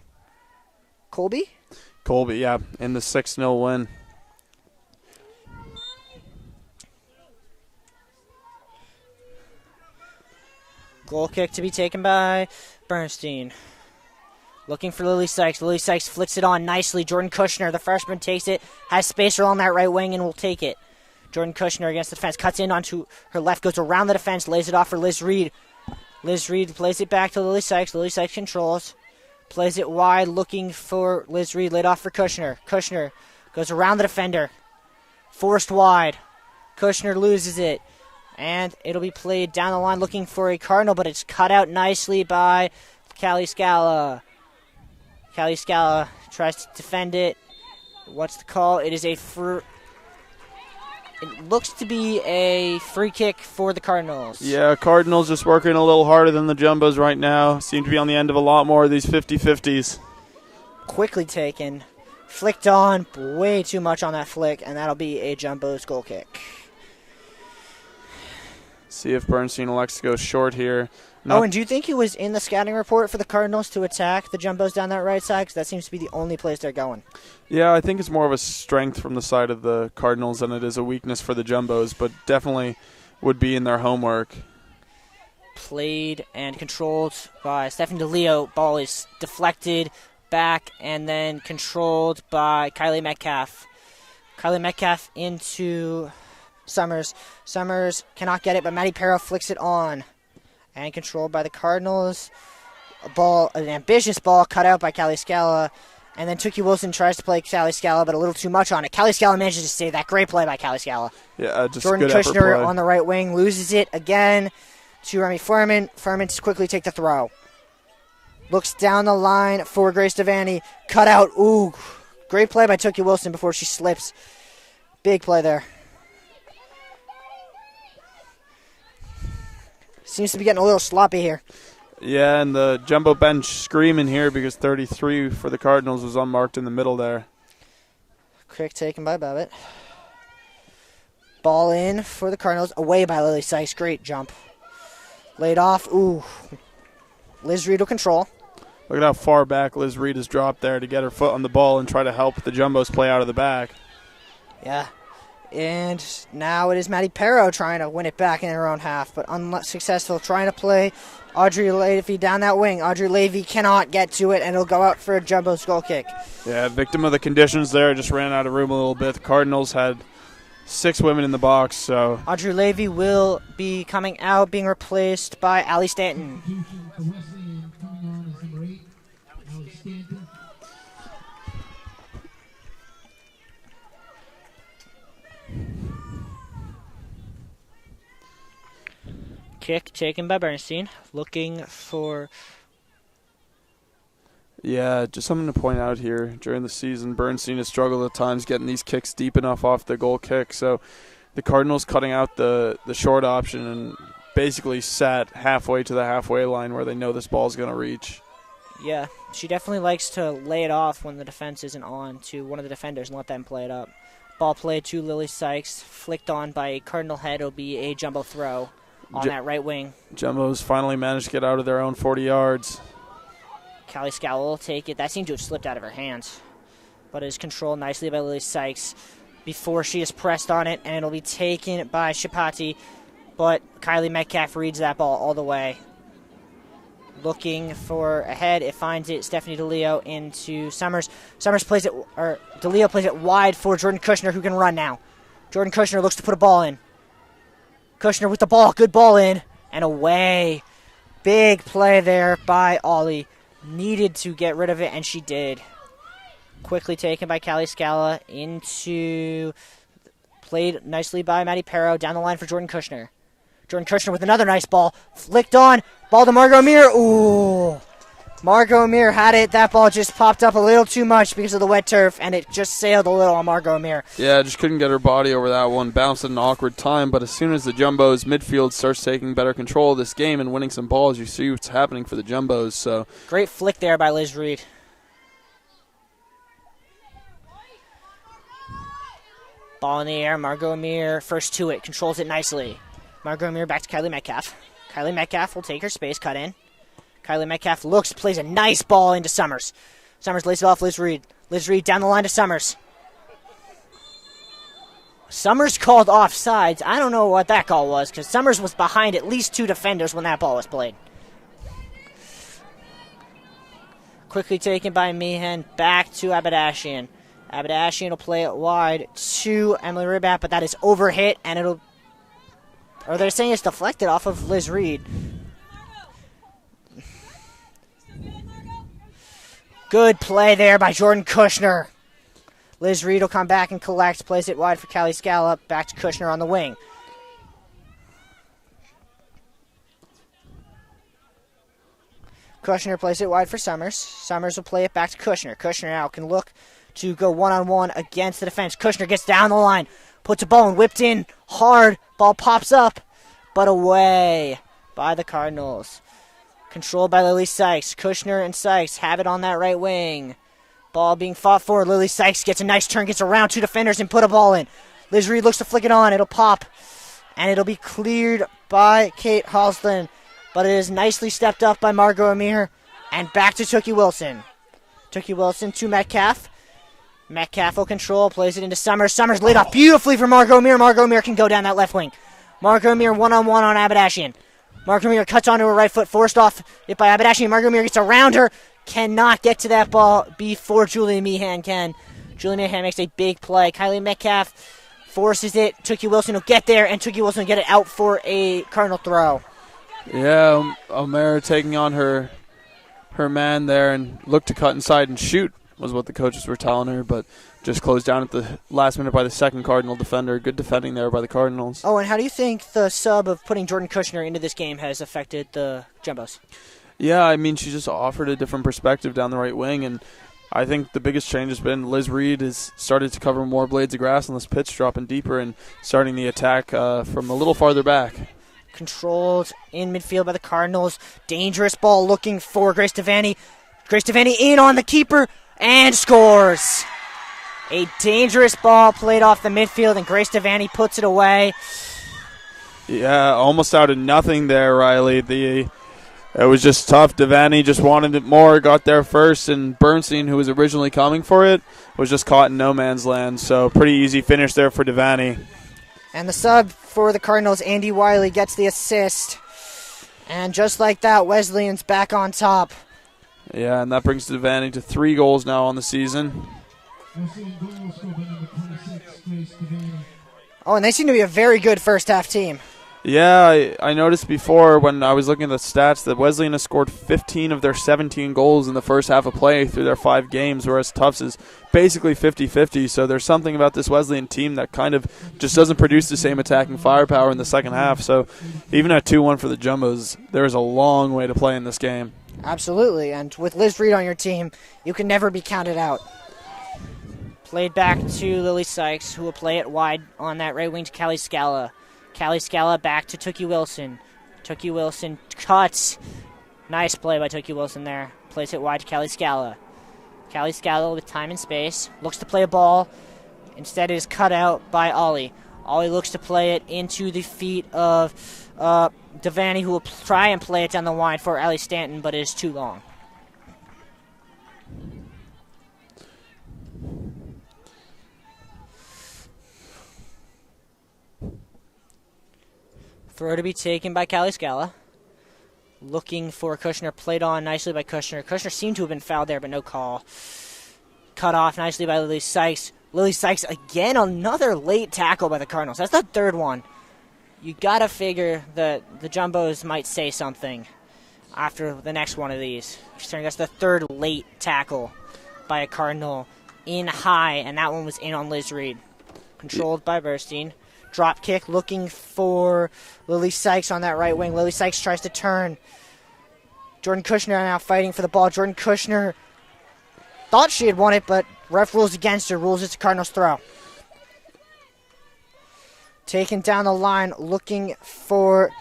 Colby? Colby, yeah, in the 6-0 win. Goal kick to be taken by Bernstein. Looking for Lily Sykes. Lily Sykes flicks it on nicely. Jordan Kushner, the freshman, takes it, has space along that right wing and will take it. Jordan Kushner against the defense, cuts in onto her left, goes around the defense, lays it off for Liz Reed. Liz Reed plays it back to Lily Sykes. Lily Sykes controls. Plays it wide, looking for Liz Reed, laid off for Kushner. Kushner goes around the defender. Forced wide. Kushner loses it. And it'll be played down the line looking for a Cardinal, but it's cut out nicely by Callie Scala. Callie Scala tries to defend it. What's the call? It is it looks to be a free kick for the Cardinals. Yeah, Cardinals just working a little harder than the Jumbos right now. Seem to be on the end of a lot more of these 50-50s. Quickly taken. Flicked on. Way too much on that flick, and that'll be a Jumbo's goal kick. See if Bernstein elects to go short here. And do you think he was in the scouting report for the Cardinals to attack the Jumbos down that right side? Because that seems to be the only place they're going. Yeah, I think it's more of a strength from the side of the Cardinals than it is a weakness for the Jumbos, but definitely would be in their homework. Played and controlled by Stephanie DeLeo. Ball is deflected back and then controlled by Kylie Metcalf. Kylie Metcalf into Summers. Summers cannot get it, but Maddie Perro flicks it on. And controlled by the Cardinals. An ambitious ball cut out by Callie Scala. And then Tookie Wilson tries to play Callie Scala, but a little too much on it. Callie Scala manages to save that. Great play by Callie Scala. Yeah, just Jordan good effort Kushner play. on the right wing loses it again to Remy Furman. Furman to quickly take the throw. Looks down the line for Grace Devaney. Cut out. Ooh. Great play by Tookie Wilson before she slips. Big play there. Seems to be getting a little sloppy here. Yeah, and the Jumbo bench screaming here because 33 for the Cardinals was unmarked in the middle there. Quick taken by Babbitt. Ball in for the Cardinals. Away by Lily Sykes. Great jump. Laid off. Ooh. Liz Reed will control. Look at how far back Liz Reed has dropped there to get her foot on the ball and try to help the Jumbos play out of the back. Yeah. And now it is Maddie Perro trying to win it back in her own half, but unsuccessful. Trying to play Audrey Levy down that wing. Audrey Levy cannot get to it, and it'll go out for a Jumbo's goal kick. Yeah, victim of the conditions there. Just ran out of room a little bit. The Cardinals had 6 women in the box, so. Audrey Levy will be coming out, being replaced by Allie Stanton. Wesleyan coming on as number 8, Allie Stanton. Kick taken by Bernstein. Looking for... Yeah, just something to point out here. During the season, Bernstein has struggled at times getting these kicks deep enough off the goal kick. So the Cardinals cutting out the short option and basically sat halfway to the halfway line where they know this ball is going to reach. Yeah, she definitely likes to lay it off when the defense isn't on to one of the defenders and let them play it up. Ball played to Lily Sykes. Flicked on by a Cardinal head. It'll be a Jumbo throw on that right wing. Jumbos finally managed to get out of their own 40 yards. Callie Scala will take it. That seemed to have slipped out of her hands, but it is controlled nicely by Lily Sykes before she is pressed on it, and it'll be taken by Shapati, but Kylie Metcalf reads that ball all the way. Looking for a head. It finds it. Stephanie DeLeo into Summers. Summers plays it, or DeLeo plays it wide for Jordan Kushner, who can run now. Jordan Kushner looks to put a ball in. Kushner with the ball. Good ball in. And away. Big play there by Ollie. Needed to get rid of it, and she did. Quickly taken by Callie Scala into... Played nicely by Maddie Perro. Down the line for Jordan Kushner. Jordan Kushner with another nice ball. Flicked on. Ball to Margot Amir. Ooh. Margot Amir had it. That ball just popped up a little too much because of the wet turf, and it just sailed a little on Margot Amir. Yeah, just couldn't get her body over that one. Bounced at an awkward time, but as soon as the Jumbos midfield starts taking better control of this game and winning some balls, you see what's happening for the Jumbos. So great flick there by Liz Reed. Ball in the air. Margot Amir first to it. Controls it nicely. Margot Amir back to Kylie Metcalf. Kylie Metcalf will take her space, cut in. Kylie Metcalf looks, plays a nice ball into Summers. Summers lays it off Liz Reed. Liz Reed down the line to Summers. Summers called offsides. I don't know what that call was because Summers was behind at least 2 defenders when that ball was played. Quickly taken by Meehan. Back to Abadashian. Abadashian will play it wide to Emily Ribat, but that is overhit, and it'll... Or they're saying it's deflected off of Liz Reed. Good play there by Jordan Kushner. Liz Reed will come back and collect. Plays it wide for Callie Scala. Back to Kushner on the wing. Kushner plays it wide for Summers. Summers will play it back to Kushner. Kushner now can look to go one-on-one against the defense. Kushner gets down the line, puts a ball and whipped in hard. Ball pops up, but away by the Cardinals. Controlled by Lily Sykes. Kushner and Sykes have it on that right wing. Ball being fought for. Lily Sykes gets a nice turn, gets around 2 defenders and put a ball in. Liz Reed looks to flick it on. It'll pop, and it'll be cleared by Kate Halston. But it is nicely stepped up by Margot Amir. And back to Tookie Wilson. Tookie Wilson to Metcalf. Metcalf will control, plays it into Summers. Summers laid off beautifully for Margot Amir. Margot Amir can go down that left wing. Margot Amir one-on-one on Abadashian. Margot Amir cuts onto her right foot, forced off it by Abadashian. Margot Amir gets around her, cannot get to that ball before Julie Meehan can. Julie Meehan makes a big play. Kylie Metcalf forces it. Tookie Wilson will get there, and Tookie Wilson will get it out for a Cardinal throw. Yeah, O'Mara taking on her man there and looked to cut inside and shoot was what the coaches were telling her, but just closed down at the last minute by the second Cardinal defender. Good defending there by the Cardinals. Oh, and how do you think the sub of putting Jordan Kushner into this game has affected the Jumbos? Yeah, I mean, she just offered a different perspective down the right wing, and I think the biggest change has been Liz Reed has started to cover more blades of grass on this pitch, dropping deeper and starting the attack from a little farther back. Controlled in midfield by the Cardinals. Dangerous ball looking for Grace Devaney. Grace Devaney in on the keeper and scores. A dangerous ball played off the midfield, and Grace Devaney puts it away. Yeah, almost out of nothing there, Riley. It was just tough. Devaney just wanted it more, got there first, and Bernstein, who was originally coming for it, was just caught in no man's land. So pretty easy finish there for Devaney. And the sub for the Cardinals, Andy Wiley, gets the assist. And just like that, Wesleyan's back on top. Yeah, and that brings Devaney to 3 goals now on the season. Oh, and they seem to be a very good first-half team. Yeah, I noticed before when I was looking at the stats that Wesleyan has scored 15 of their 17 goals in the first half of play through their 5 games, whereas Tufts is basically 50-50. So there's something about this Wesleyan team that kind of just doesn't produce the same attacking firepower in the second half. So even at 2-1 for the Jumbos, there's a long way to play in this game. Absolutely, and with Liz Reed on your team, you can never be counted out. Played back to Lily Sykes, who will play it wide on that right wing to Callie Scala. Callie Scala back to Tookie Wilson. Tookie Wilson cuts. Nice play by Tookie Wilson there. Plays it wide to Callie Scala. Callie Scala with time and space. Looks to play a ball. Instead it is cut out by Ollie. Ollie looks to play it into the feet of Devaney, who will try and play it down the line for Allie Stanton, but it is too long. Throw to be taken by Callie Scala. Looking for Kushner. Played on nicely by Kushner. Kushner seemed to have been fouled there, but no call. Cut off nicely by Lily Sykes. Lily Sykes, again, another late tackle by the Cardinals. That's the third one. You got to figure that the Jumbos might say something after the next one of these. That's the third late tackle by a Cardinal in high, and that one was in on Liz Reed. Controlled by Bernstein. Drop kick looking for Lily Sykes on that right wing. Lily Sykes tries to turn. Jordan Kushner now fighting for the ball. Jordan Kushner thought she had won it, but ref rules against her. Rules it's a Cardinals throw. Taken down the line looking for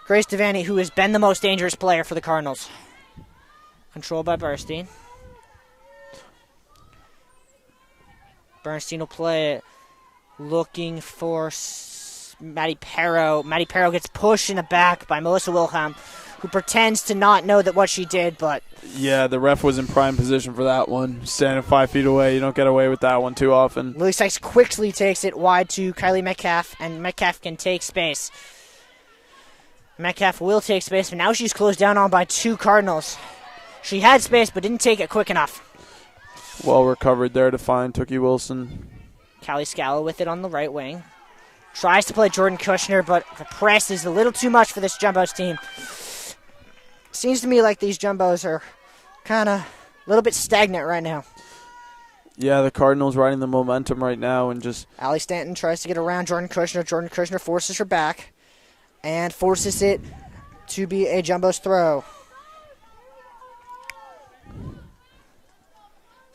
Grace Devaney, who has been the most dangerous player for the Cardinals. Controlled by Bernstein. Bernstein will play it. Looking for Maddie Perro. Maddie Perro gets pushed in the back by Melissa Wilhelm, who pretends to not know that what she did, but... Yeah, the ref was in prime position for that one. Standing 5 feet away, you don't get away with that one too often. Lily Sykes quickly takes it wide to Kylie Metcalf, and Metcalf can take space. Metcalf will take space, but now she's closed down on by 2 Cardinals. She had space, but didn't take it quick enough. Well recovered there to find Tookie Wilson. Callie Scala with it on the right wing. Tries to play Jordan Kushner, but the press is a little too much for this Jumbos team. Seems to me like these Jumbos are kind of a little bit stagnant right now. Yeah, the Cardinals riding the momentum right now and just... Allie Stanton tries to get around Jordan Kushner. Jordan Kushner forces her back and forces it to be a Jumbos throw.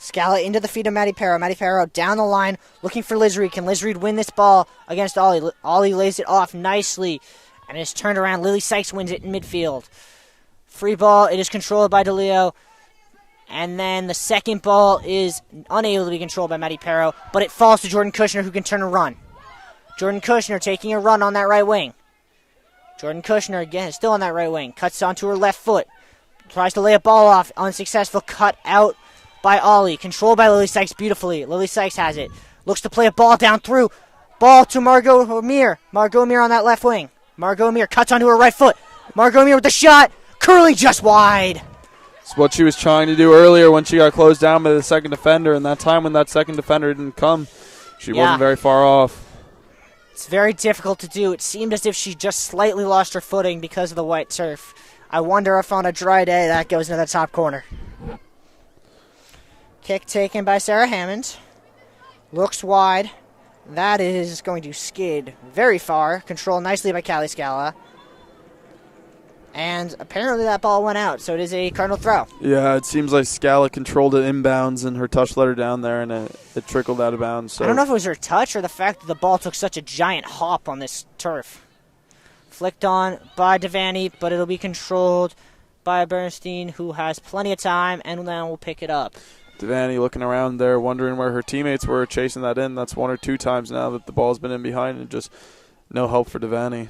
Scala into the feet of Maddie Perro. Maddie Perro down the line, looking for Liz Reed. Can Liz Reed win this ball against Ollie? Ollie lays it off nicely, and it's turned around. Lily Sykes wins it in midfield. Free ball. It is controlled by DeLeo. And then the second ball is unable to be controlled by Maddie Perro, but it falls to Jordan Kushner, who can turn and run. Jordan Kushner taking a run on that right wing. Jordan Kushner, again, still on that right wing. Cuts onto her left foot. Tries to lay a ball off. Unsuccessful. Cut out by Ollie. Controlled by Lily Sykes beautifully. Lily Sykes has it. Looks to play a ball down through. Ball to Margot Amir. Margot Amir on that left wing. Margot Amir cuts onto her right foot. Margot Amir with the shot. Curling just wide. It's what she was trying to do earlier when she got closed down by the second defender, and that time when that second defender didn't come, she wasn't very far off. It's very difficult to do. It seemed as if she just slightly lost her footing because of the white turf. I wonder if on a dry day that goes into the top corner. Kick taken by Sarah Hammond. Looks wide. That is going to skid very far. Controlled nicely by Callie Scala. And apparently that ball went out, so it is a Cardinal throw. Yeah, it seems like Scala controlled it inbounds, and her touch let her down there, and it trickled out of bounds. So. I don't know if it was her touch or the fact that the ball took such a giant hop on this turf. Flicked on by Devaney, but it'll be controlled by Bernstein, who has plenty of time, and then will pick it up. Devaney looking around there, wondering where her teammates were, chasing that in. That's one or two times now that the ball's been in behind, and just no help for Devaney.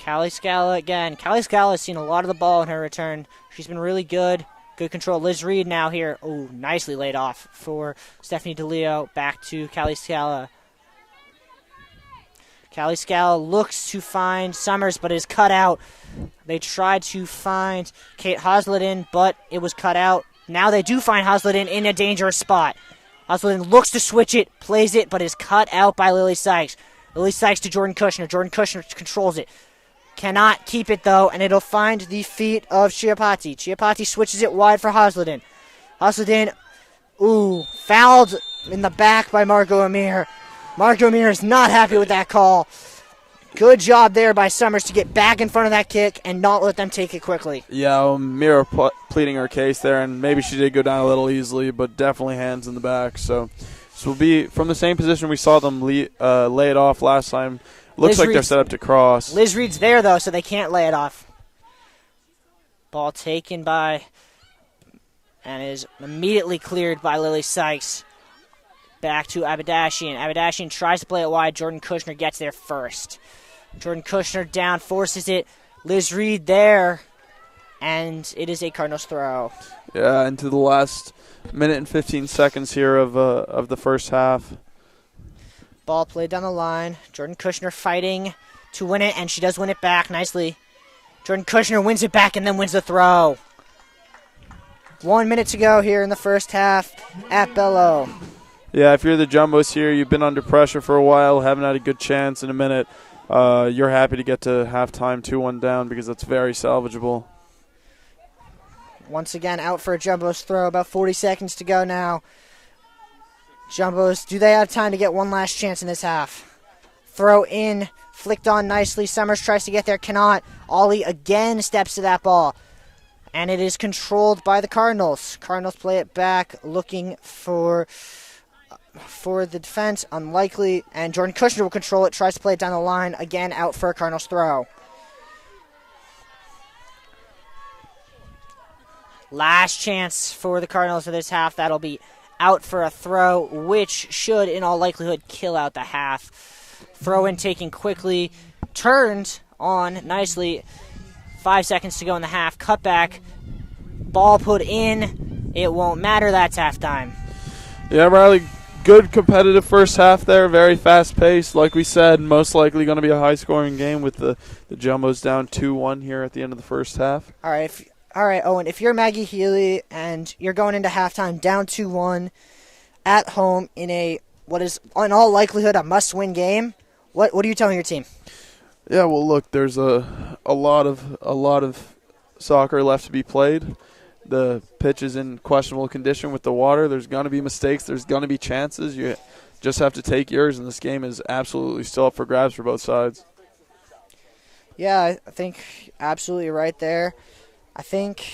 Callie Scala again. Callie Scala has seen a lot of the ball in her return. She's been really good. Good control. Liz Reed now here. Oh, nicely laid off for Stephanie DeLeo. Back to Callie Scala. Callie Scala looks to find Summers, but is cut out. They tried to find Kate Hosleden, but it was cut out. Now they do find Hosleden in a dangerous spot. Hosleden looks to switch it, plays it, but is cut out by Lily Sykes. Lily Sykes to Jordan Kushner. Jordan Kushner controls it. Cannot keep it, though, and it'll find the feet of Chiapati. Chiapati switches it wide for Hosleden. Hosleden, fouled in the back by Margot Amir. Margot Amir is not happy with that call. Good job there by Summers to get back in front of that kick and not let them take it quickly. Yeah, Amir pleading her case there, and maybe she did go down a little easily, but definitely hands in the back. So this will be from the same position we saw them lay it off last time. Looks like they're set up to cross. Liz Reed's there, though, so they can't lay it off. Ball taken by and is immediately cleared by Lily Sykes. Back to Abadashian. Abadashian tries to play it wide. Jordan Kushner gets there first. Jordan Kushner down, forces it. Liz Reed there, and it is a Cardinals throw. Yeah, into the last minute and 15 seconds here of the first half. Ball played down the line. Jordan Kushner fighting to win it, and she does win it back nicely. Jordan Kushner wins it back and then wins the throw. 1 minute to go here in the first half at Bello. Yeah, if you're the Jumbos here, you've been under pressure for a while, haven't had a good chance in a minute. You're happy to get to halftime 2-1 down because that's very salvageable. Once again, out for a Jumbos throw. About 40 seconds to go now. Jumbos, do they have time to get one last chance in this half? Throw in, flicked on nicely. Summers tries to get there, cannot. Ollie again steps to that ball. And it is controlled by the Cardinals. Cardinals play it back, looking for the defense. Unlikely. And Jordan Kushner will control it, tries to play it down the line. Again, out for a Cardinals throw. Last chance for the Cardinals of this half. That'll be out for a throw, which should, in all likelihood, kill out the half. Throw in taken quickly. Turned on nicely. 5 seconds to go in the half. Cut back. Ball put in. It won't matter. That's halftime. Yeah, Riley, good competitive first half there. Very fast-paced. Like we said, most likely going to be a high-scoring game with the Jumbos down 2-1 here at the end of the first half. All right, Owen, if you're Maggie Healy and you're going into halftime down 2-1 at home in what is in all likelihood a must-win game, what are you telling your team? Yeah, well, look, there's a lot of soccer left to be played. The pitch is in questionable condition with the water. There's going to be mistakes. There's going to be chances. You just have to take yours, and this game is absolutely still up for grabs for both sides. Yeah, I think absolutely right there. I think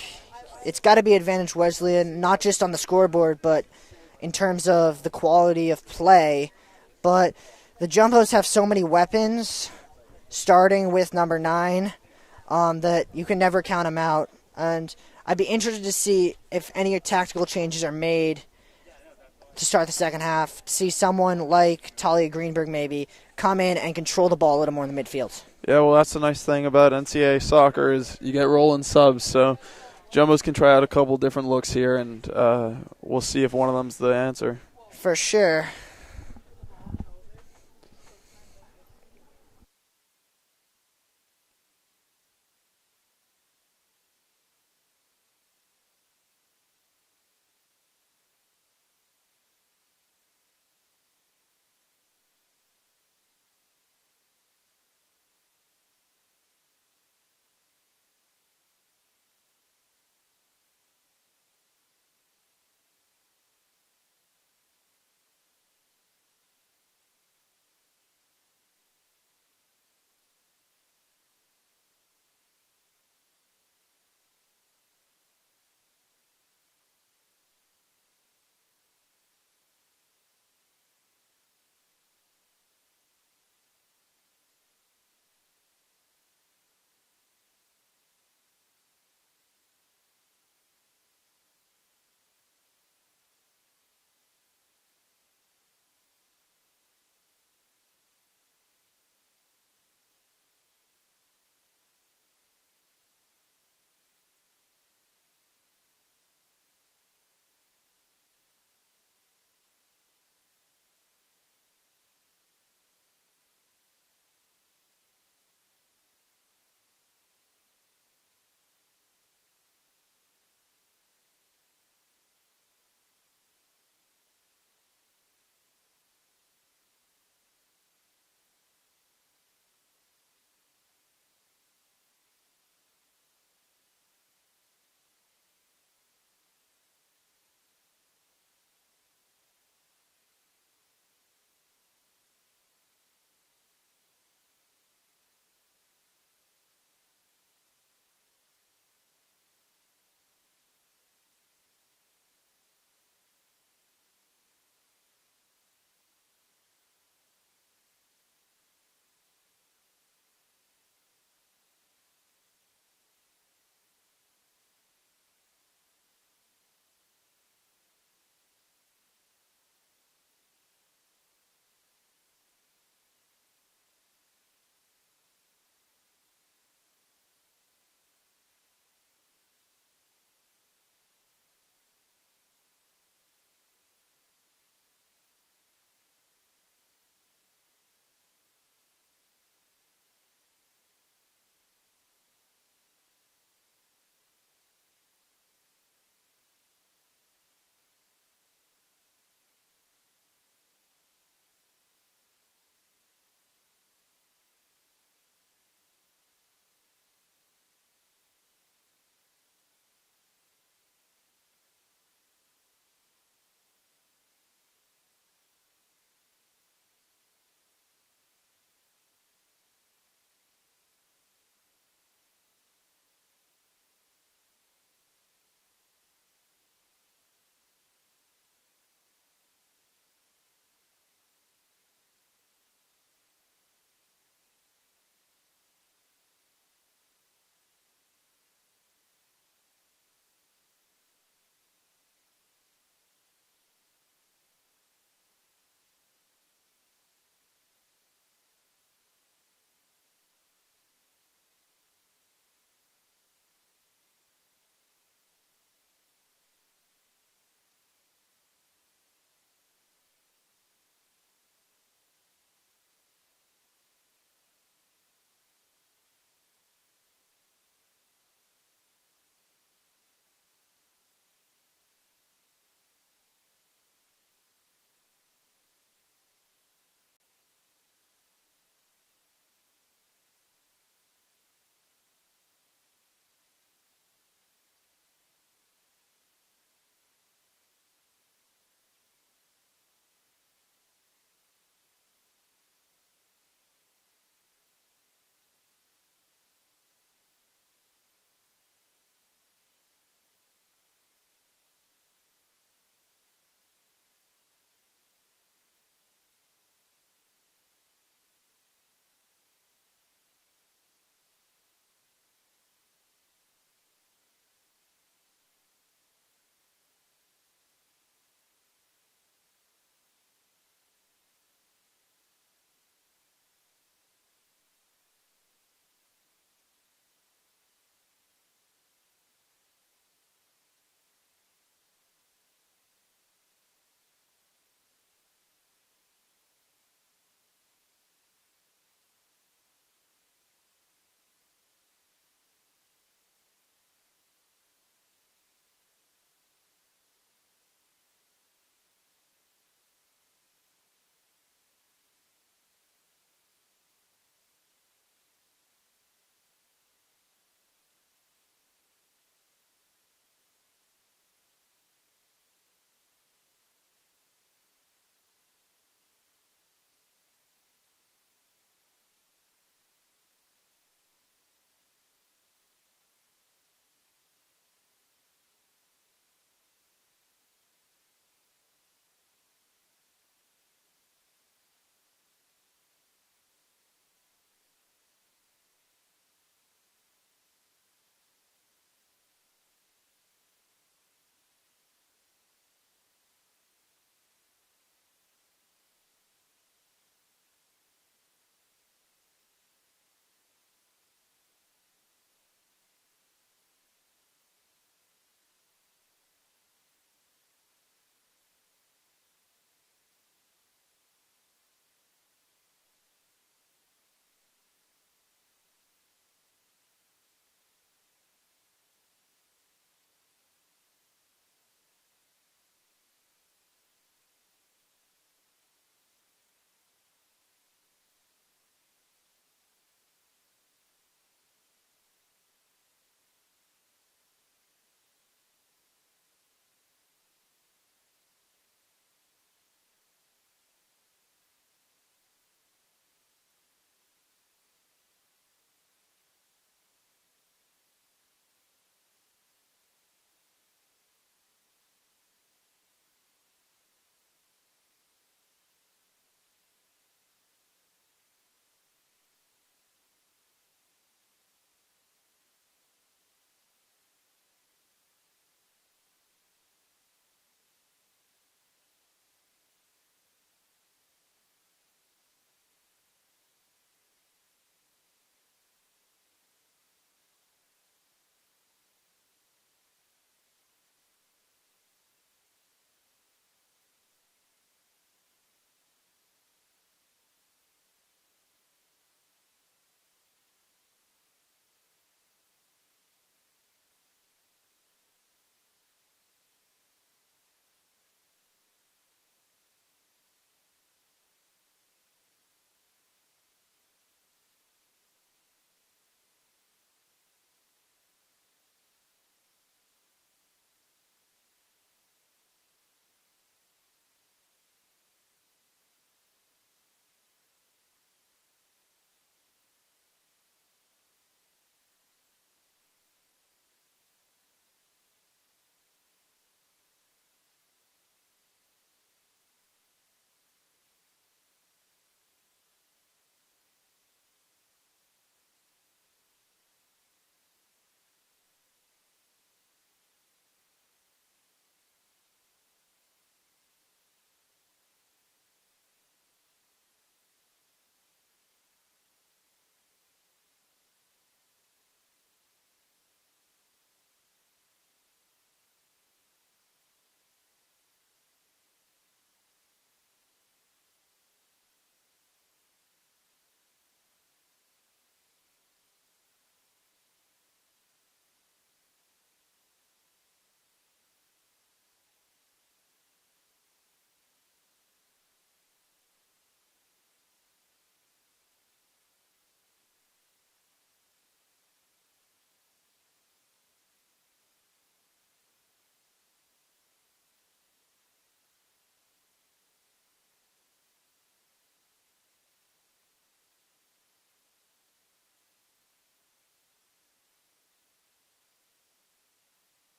it's got to be advantage Wesleyan, not just on the scoreboard, but in terms of the quality of play, but the Jumbos have so many weapons, starting with number 9, that you can never count them out. And I'd be interested to see if any tactical changes are made to start the second half, to see someone like Talia Greenberg maybe come in and control the ball a little more in the midfield. Yeah, well, that's the nice thing about NCAA soccer is you get rolling subs, so Jumbos can try out a couple different looks here, and we'll see if one of them's the answer. For sure.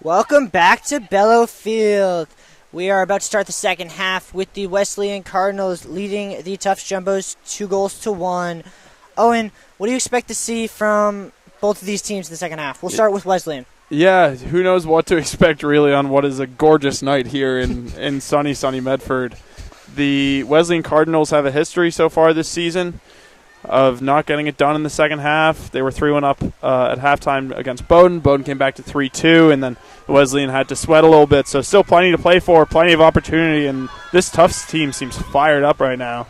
Welcome back to Bellow Field. We are about to start the second half with the Wesleyan Cardinals leading the Tufts Jumbos 2-1. Owen, what do you expect to see from both of these teams in the second half? We'll start with Wesleyan. Yeah, who knows what to expect really on what is a gorgeous night here in sunny Medford. The Wesleyan Cardinals have a history so far this season of not getting it done in the second half. They were 3-1 up at halftime against Bowdoin. Bowdoin came back to 3-2, and then Wesleyan had to sweat a little bit. So still plenty to play for, plenty of opportunity, and this Tufts team seems fired up right now.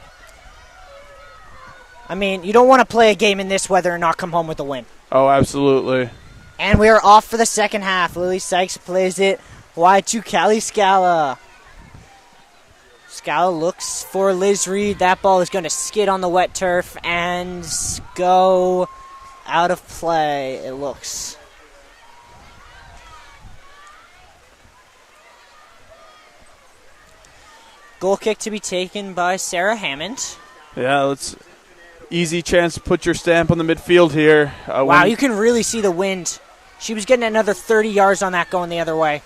I mean, you don't want to play a game in this weather and not come home with a win. Oh, absolutely. And we are off for the second half. Lily Sykes plays it wide to Callie Scala. Scala looks for Liz Reed. That ball is going to skid on the wet turf and go out of play, it looks. Goal kick to be taken by Sarah Hammond. Yeah, let's easy chance to put your stamp on the midfield here. Wow, you can really see the wind. She was getting another 30 yards on that going the other way.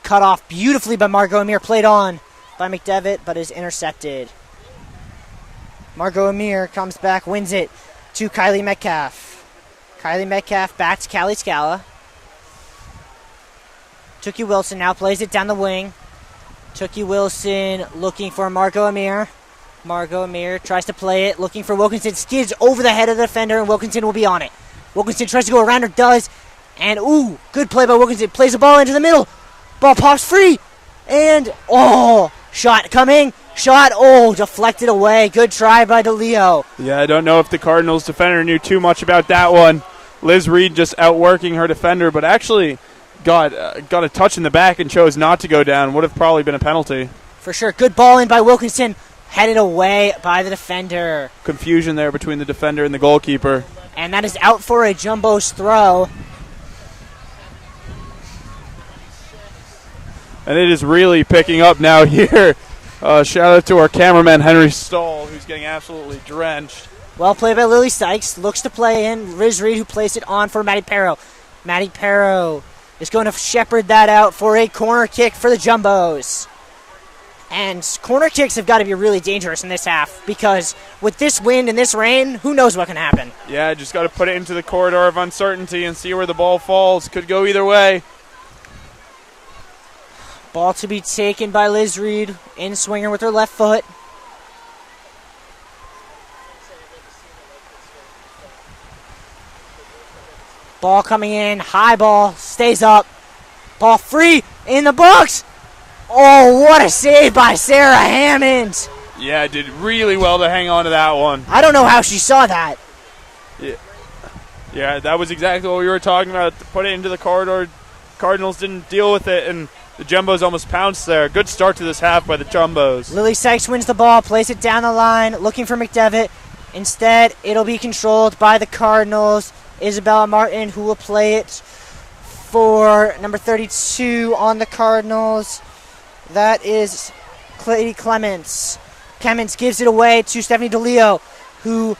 Cut off beautifully by Margot Amir. Played on by McDevitt, but is intercepted. Margot Amir comes back, wins it to Kylie Metcalf. Kylie Metcalf back to Callie Scala. Tookie Wilson now plays it down the wing. Tookie Wilson looking for Margot Amir. Margot Amir tries to play it, looking for Wilkinson. Skids over the head of the defender, and Wilkinson will be on it. Wilkinson tries to go around her, does. And, ooh, good play by Wilkinson. Plays the ball into the middle. Ball pops free. And, shot coming. Shot, deflected away. Good try by DeLeo. Yeah, I don't know if the Cardinals defender knew too much about that one. Liz Reed just outworking her defender, but actually got a touch in the back and chose not to go down. Would have probably been a penalty. For sure. Good ball in by Wilkinson. Headed away by the defender. Confusion there between the defender and the goalkeeper. And that is out for a Jumbo's throw. And it is really picking up now here. Shout out to our cameraman, Henry Stahl, who's getting absolutely drenched. Well played by Lily Sykes. Looks to play in. Liz Reed, who plays it on for Maddie Perro. Maddie Perro is going to shepherd that out for a corner kick for the Jumbos. And corner kicks have got to be really dangerous in this half because with this wind and this rain, who knows what can happen. Yeah, just got to put it into the corridor of uncertainty and see where the ball falls. Could go either way. Ball to be taken by Liz Reed. In swinger with her left foot. Ball coming in. High ball. Stays up. Ball free in the box. Oh, what a save by Sarah Hammond. Yeah, did really well to hang on to that one. I don't know how she saw that. Yeah, that was exactly what we were talking about. Put it into the corridor. Cardinals didn't deal with it, and the Jumbos almost pounced there. Good start to this half by the Jumbos. Lily Sykes wins the ball, plays it down the line, looking for McDevitt. Instead, it'll be controlled by the Cardinals. Isabella Martin, who will play it for number 32 on the Cardinals. That is Lady Clements. Clements gives it away to Stephanie DeLeo, who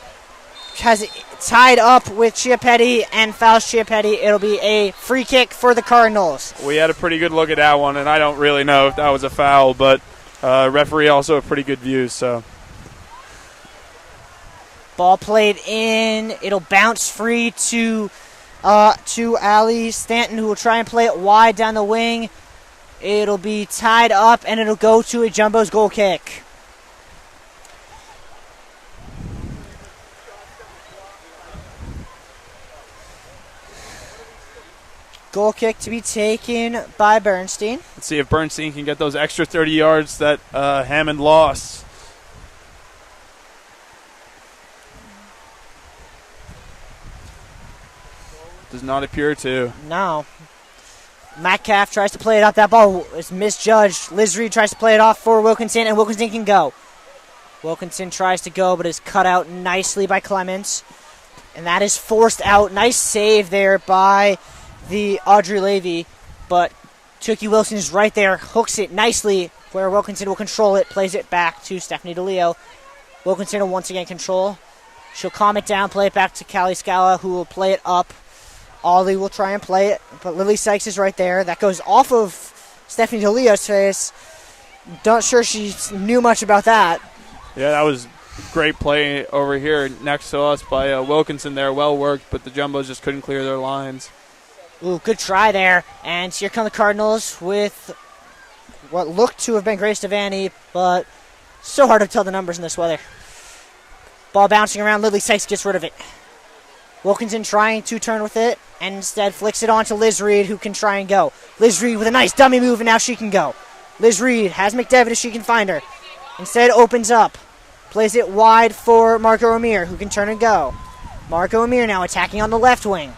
has it tied up with Chiappetti and fouls Chiappetti. It'll be a free kick for the Cardinals. We had a pretty good look at that one, and I don't really know if that was a foul, but referee also a pretty good view. So ball played in. It'll bounce free to Allie Stanton, who will try and play it wide down the wing. It'll be tied up, and it'll go to a Jumbo's goal kick. Goal kick to be taken by Bernstein. Let's see if Bernstein can get those extra 30 yards that Hammond lost. Does not appear to. No. Metcalf tries to play it up. That ball is misjudged. Liz Reed tries to play it off for Wilkinson, and Wilkinson can go. Wilkinson tries to go, but is cut out nicely by Clements. And that is forced out. Nice save there by the Audrey Levy. But Tookie Wilson is right there, hooks it nicely where Wilkinson will control it, plays it back to Stephanie DeLeo. Wilkinson will once again control. She'll calm it down, play it back to Callie Scala, who will play it up Ollie will try and play it, but Lily Sykes is right there. That goes off of Stephanie DeLeo's face. Not sure she knew much about that. Yeah, that was great play over here next to us by Wilkinson there. Well worked, but the Jumbos just couldn't clear their lines. Ooh, good try there. And here come the Cardinals with what looked to have been Grace Devaney, but so hard to tell the numbers in this weather. Ball bouncing around. Lily Sykes gets rid of it. Wilkinson trying to turn with it, and instead flicks it on to Liz Reed, who can try and go. Liz Reed with a nice dummy move, and now she can go. Liz Reed has McDevitt if she can find her. Instead opens up. Plays it wide for Margot Amir, who can turn and go. Margot Amir now attacking on the left wing.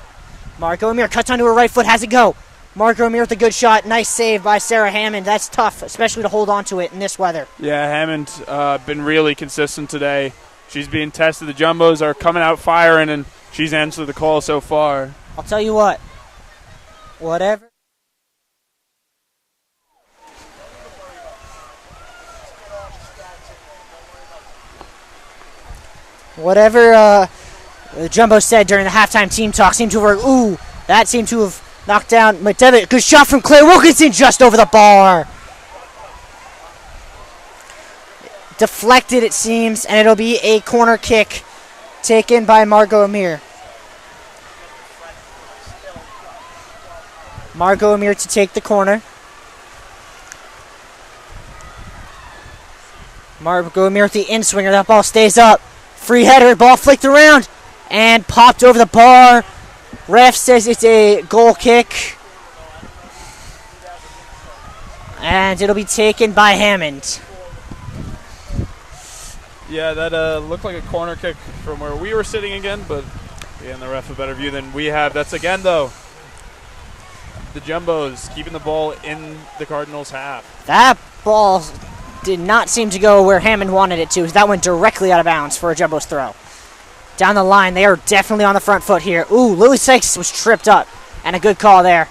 Margot Amir cuts onto her right foot, has it go. Margot Amir with a good shot. Nice save by Sarah Hammond. That's tough, especially to hold on to it in this weather. Yeah, Hammond been really consistent today. She's being tested. The Jumbos are coming out firing, and she's answered the call so far. I'll tell you what. Whatever the Jumbo said during the halftime team talk seemed to have worked. Ooh, that seemed to have knocked down McDevitt. Good shot from Claire Wilkinson just over the bar. Deflected, it seems, and it'll be a corner kick taken by Margot Amir. Margot Amir to take the corner. Margot Amir with the in-swinger. That ball stays up. Free header. Ball flicked around and popped over the bar. Ref says it's a goal kick. And it'll be taken by Hammond. Yeah, that looked like a corner kick from where we were sitting again, but again, the ref a better view than we have. That's again, though, the Jumbos keeping the ball in the Cardinals' half. That ball did not seem to go where Hammond wanted it to. That went directly out of bounds for a Jumbos throw. Down the line, they are definitely on the front foot here. Ooh, Lily Sykes was tripped up, and a good call there.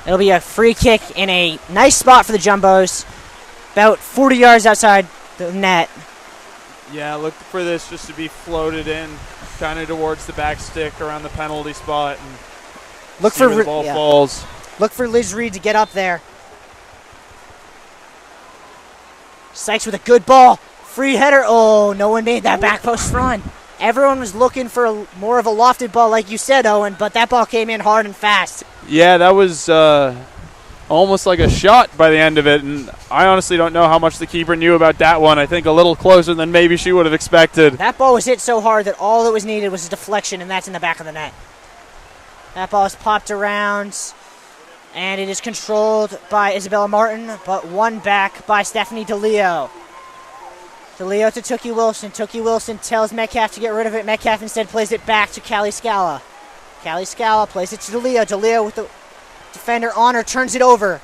It'll be a free kick in a nice spot for the Jumbos, about 40 yards outside the net. Yeah, look for this just to be floated in, kind of towards the back stick around the penalty spot, and look see for where the ball falls. Look for Liz Reed to get up there. Sykes with a good ball. Free header. Oh, no one made that back post run. Everyone was looking for more of a lofted ball, like you said, Owen, but that ball came in hard and fast. Yeah, that was almost like a shot by the end of it, and I honestly don't know how much the keeper knew about that one. I think a little closer than maybe she would have expected. That ball was hit so hard that all that was needed was a deflection, and that's in the back of the net. That ball is popped around, and it is controlled by Isabella Martin, but won back by Stephanie DeLeo. DeLeo to Tookie Wilson. Tookie Wilson tells Metcalf to get rid of it. Metcalf instead plays it back to Callie Scala. Callie Scala plays it to DeLeo. DeLeo with the defender on her, turns it over.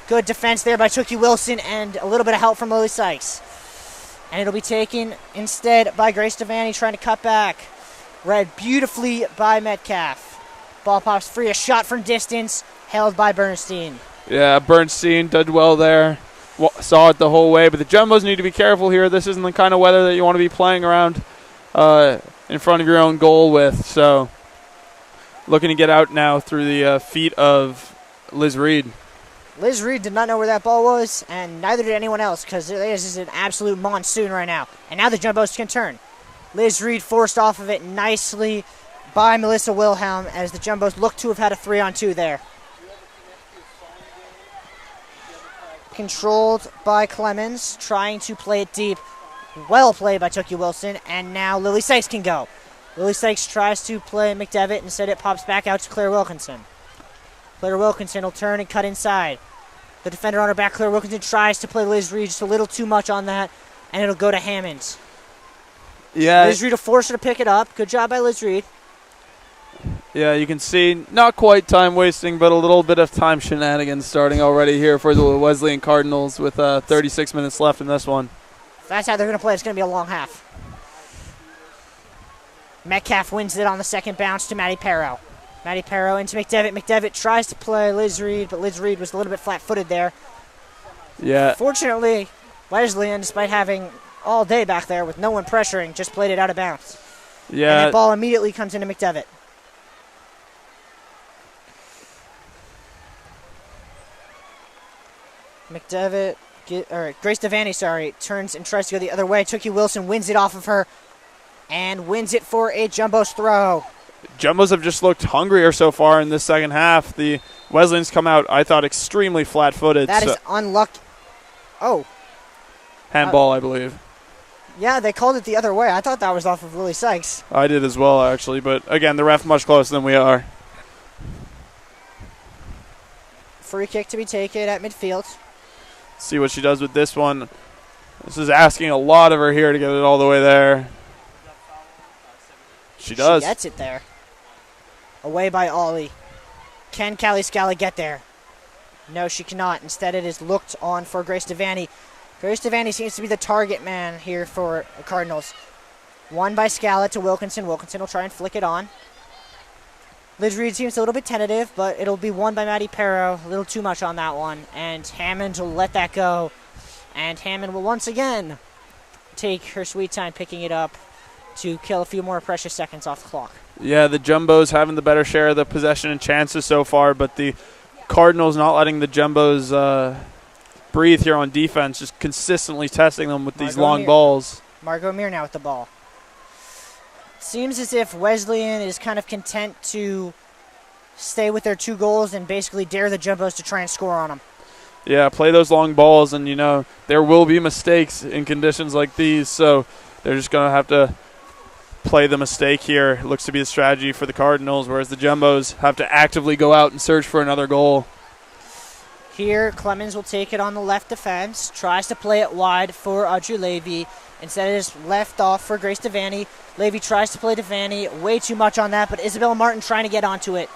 Good defense there by Tookie Wilson and a little bit of help from Lily Sykes. And it'll be taken instead by Grace Devaney trying to cut back. Read beautifully by Metcalf. Ball pops free, a shot from distance, held by Bernstein. Yeah, Bernstein did well there. Saw it the whole way, but the Jumbos need to be careful here. This isn't the kind of weather that you want to be playing around in front of your own goal with. So looking to get out now through the feet of Liz Reed. Liz Reed did not know where that ball was, and neither did anyone else, because this is an absolute monsoon right now. And now the Jumbos can turn. Liz Reed forced off of it nicely by Melissa Wilhelm as the Jumbos look to have had a 3-on-2 there. Controlled by Clemens, trying to play it deep. Well played by Tookie Wilson, and now Lily Sykes can go. Lily Sykes tries to play McDevitt, instead it pops back out to Claire Wilkinson. Claire Wilkinson will turn and cut inside. The defender on her back, Claire Wilkinson tries to play Liz Reed, just a little too much on that, and it'll go to Hammond. Yeah, Liz Reed will force her to pick it up. Good job by Liz Reed. Yeah, you can see not quite time wasting, but a little bit of time shenanigans starting already here for the Wesleyan Cardinals with 36 minutes left in this one. If that's how they're going to play, it's going to be a long half. Metcalf wins it on the second bounce to Maddie Perro. Maddie Perro into McDevitt. McDevitt tries to play Liz Reed, but Liz Reed was a little bit flat-footed there. Yeah. Fortunately, Wesleyan, despite having all day back there with no one pressuring, just played it out of bounds. Yeah. And that ball immediately comes into McDevitt. Grace Devaney, turns and tries to go the other way. Tookie Wilson wins it off of her and wins it for a Jumbo's throw. Jumbos have just looked hungrier so far in this second half. The Wesleyans come out, I thought, extremely flat-footed. That is unlucky. Oh. Handball, I believe. Yeah, they called it the other way. I thought that was off of Lily Sykes. I did as well, actually. But, again, the ref much closer than we are. Free kick to be taken at midfield. See what she does with this one. This is asking a lot of her here to get it all the way there. She does. She gets it there. Away by Ollie. Can Callie Scala get there? No, she cannot. Instead, it is looked on for Grace Devaney. Grace Devaney seems to be the target man here for the Cardinals. Won by Scala to Wilkinson. Wilkinson will try and flick it on. Liz Reed seems a little bit tentative, but it'll be won by Maddie Perro. A little too much on that one. And Hammond will let that go. And Hammond will once again take her sweet time picking it up to kill a few more precious seconds off the clock. Yeah, the Jumbos having the better share of the possession and chances so far, but the Cardinals not letting the Jumbos breathe here on defense, just consistently testing them with these long balls. Margot Mir now with the ball. Seems as if Wesleyan is kind of content to stay with their 2 goals and basically dare the Jumbos to try and score on them. Yeah, play those long balls, and, there will be mistakes in conditions like these, so they're just going to have to play the mistake here. It looks to be the strategy for the Cardinals, whereas the Jumbos have to actively go out and search for another goal. Here, Clemens will take it on the left defense, tries to play it wide for Audrey Levy. Instead, it is left off for Grace Devaney. Levy tries to play Devaney. Way too much on that, but Isabel Martin trying to get onto it.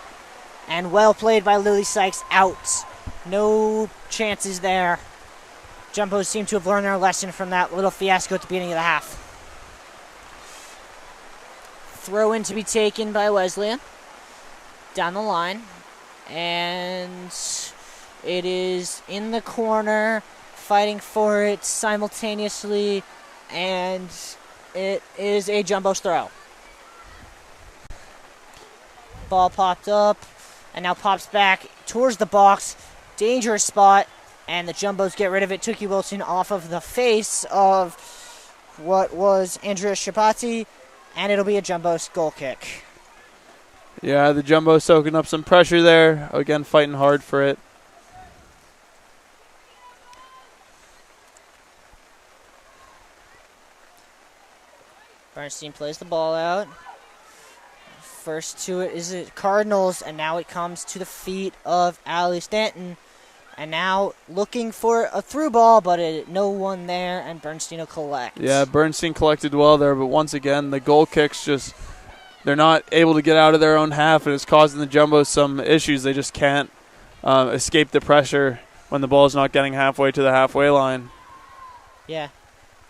And well played by Lily Sykes out. No chances there. Jumbos seem to have learned their lesson from that little fiasco at the beginning of the half. Throw in to be taken by Wesleyan. Down the line. And it is in the corner, fighting for it simultaneously, and it is a Jumbo's throw. Ball popped up, and now pops back towards the box. Dangerous spot, and the Jumbos get rid of it. Tookie Wilson off of the face of what was Andrea Shabati, and it'll be a Jumbo's goal kick. Yeah, the Jumbos soaking up some pressure there. Again, fighting hard for it. Bernstein plays the ball out. First to it is the Cardinals, and now it comes to the feet of Allie Stanton. And now looking for a through ball, but no one there, and Bernstein will collect. Yeah, Bernstein collected well there, but once again, the goal kicks just, they're not able to get out of their own half, and it's causing the Jumbos some issues. They just can't escape the pressure when the ball is not getting halfway to the halfway line. Yeah.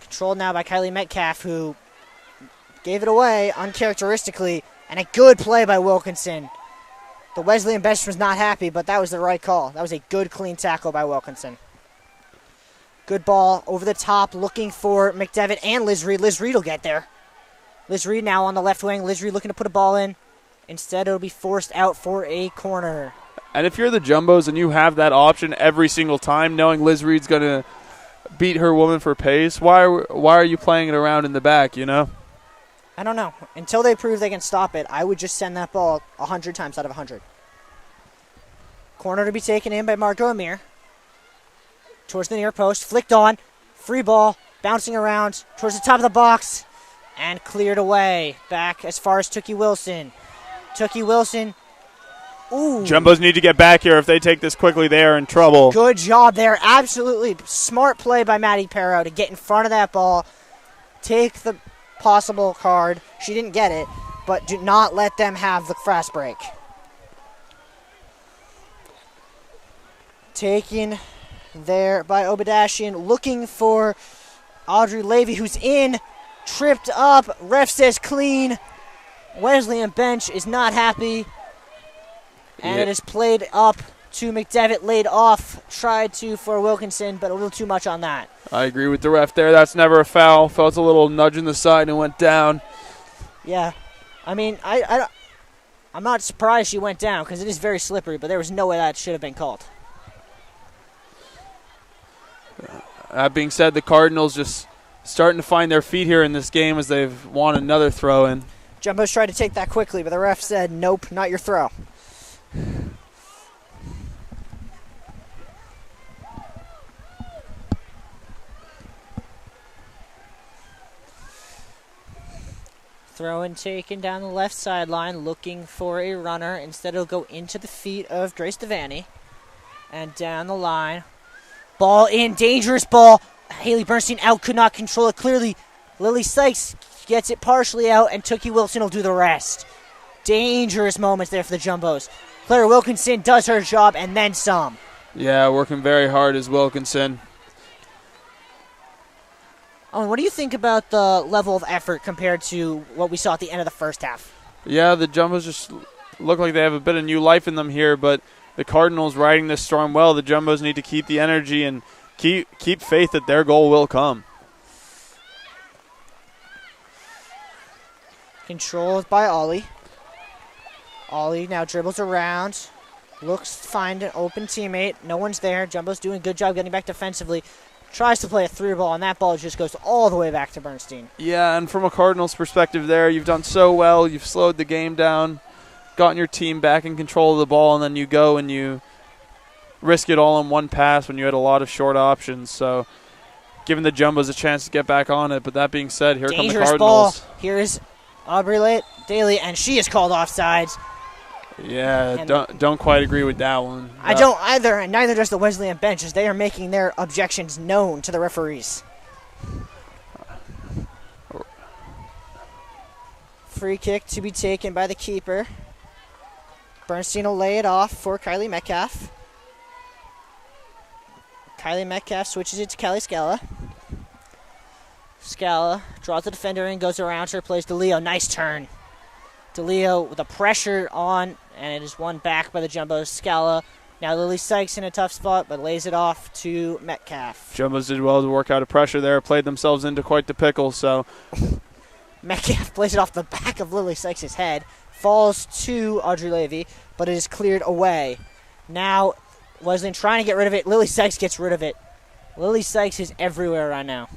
Controlled now by Kylie Metcalf, who gave it away uncharacteristically, and a good play by Wilkinson. The Wesleyan bench was not happy, but that was the right call. That was a good, clean tackle by Wilkinson. Good ball over the top, looking for McDevitt and Liz Reed. Liz Reed will get there. Liz Reed now on the left wing. Liz Reed looking to put a ball in. Instead, it'll be forced out for a corner. And if you're the Jumbos and you have that option every single time, knowing Liz Reed's going to beat her woman for pace, why are you playing it around in the back, I don't know. Until they prove they can stop it, I would just send that ball 100 times out of 100. Corner to be taken in by Margot Amir. Towards the near post. Flicked on. Free ball. Bouncing around. Towards the top of the box. And cleared away. Back as far as Tookie Wilson. Tookie Wilson. Ooh. Jumbos need to get back here. If they take this quickly, they are in trouble. Good job there. Absolutely smart play by Maddie Perro to get in front of that ball. Take the possible card. She didn't get it, but do not let them have the fast break. Taken there by Obadashian, looking for Audrey Levy, who's in, tripped up. Ref says clean. Wesleyan bench is not happy, and it is played up to McDevitt, laid off. Tried to for Wilkinson, but a little too much on that. I agree with the ref there. That's never a foul. Felt a little nudge in the side and went down. Yeah. I mean, I'm not surprised she went down because it is very slippery, but there was no way that should have been called. That being said, the Cardinals just starting to find their feet here in this game as they've won another throw-in. Jumbo's tried to take that quickly, but the ref said, nope, not your throw. Throw-in taken down the left sideline, looking for a runner. Instead, it'll go into the feet of Grace Devaney. And down the line. Ball in, dangerous ball. Haley Bernstein out, could not control it clearly. Lily Sykes gets it partially out, and Tookie Wilson will do the rest. Dangerous moments there for the Jumbos. Claire Wilkinson does her job and then some. Yeah, working very hard is Wilkinson. Oh, what do you think about the level of effort compared to what we saw at the end of the first half? Yeah, the Jumbos just look like they have a bit of new life in them here, but the Cardinals riding this storm well. The Jumbos need to keep the energy and keep faith that their goal will come. Controlled by Ollie. Ollie now dribbles around. Looks to find an open teammate. No one's there. Jumbo's doing a good job getting back defensively. Tries to play a through ball, and that ball just goes all the way back to Bernstein. Yeah, and from a Cardinals perspective there, you've done so well. You've slowed the game down, gotten your team back in control of the ball, and then you go and you risk it all in one pass when you had a lot of short options. So giving the Jumbos a chance to get back on it. But that being said, here come the Cardinals. Ball. Here's Aubrey Daly, and she is called offsides. Yeah, don't quite agree with that one. I don't either, and neither does the Wesleyan bench, as they are making their objections known to the referees. Free kick to be taken by the keeper. Bernstein will lay it off for Kylie Metcalf. Kylie Metcalf switches it to Kelly Scala. Scala draws the defender in, goes around her, plays DeLeo. Nice turn. DeLeo with the pressure on, and it is won back by the Jumbos. Scala. Now Lily Sykes in a tough spot, but lays it off to Metcalf. Jumbos did well to work out of pressure there, played themselves into quite the pickle. So Metcalf plays it off the back of Lily Sykes' head. Falls to Audrey Levy, but it is cleared away. Now Wesleyan trying to get rid of it. Lily Sykes gets rid of it. Lily Sykes is everywhere right now.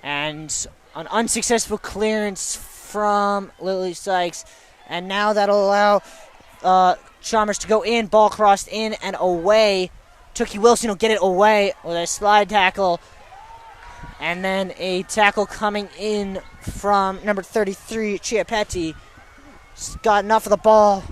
And an unsuccessful clearance from Lily Sykes. And now that'll allow Chalmers to go in. Ball crossed in and away. Tookie Wilson will get it away with a slide tackle. And then a tackle coming in from number 33, Chiapetti. Got enough of the ball.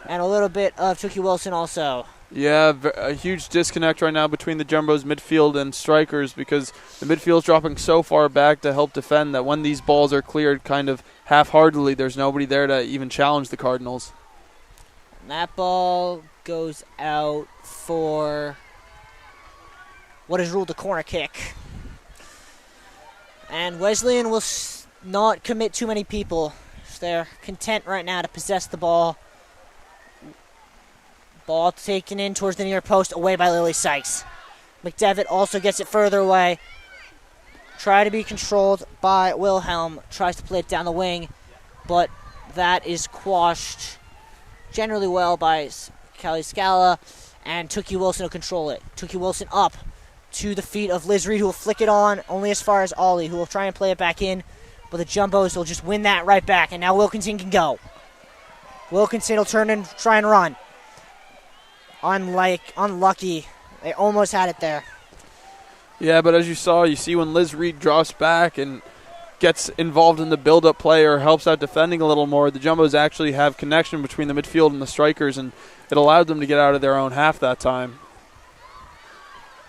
And a little bit of Tookie Wilson also. Yeah, a huge disconnect right now between the Jumbos midfield and strikers, because the midfield's dropping so far back to help defend that when these balls are cleared kind of half-heartedly, there's nobody there to even challenge the Cardinals. And that ball goes out for what is ruled a corner kick. And Wesleyan will not commit too many people. They're content right now to possess the ball. Ball taken in towards the near post, away by Lily Sykes. McDevitt also gets it further away. Try to be controlled by Wilhelm. Tries to play it down the wing, but that is quashed generally well by Kelly Scala, and Tookie Wilson will control it. Tookie Wilson up to the feet of Liz Reed, who will flick it on only as far as Ollie, who will try and play it back in, but the Jumbos will just win that right back, and now Wilkinson can go. Wilkinson will turn and try and run. Unlucky. They almost had it there. Yeah, but as you see when Liz Reed drops back and gets involved in the build-up play or helps out defending a little more, the Jumbos actually have connection between the midfield and the strikers, and it allowed them to get out of their own half that time.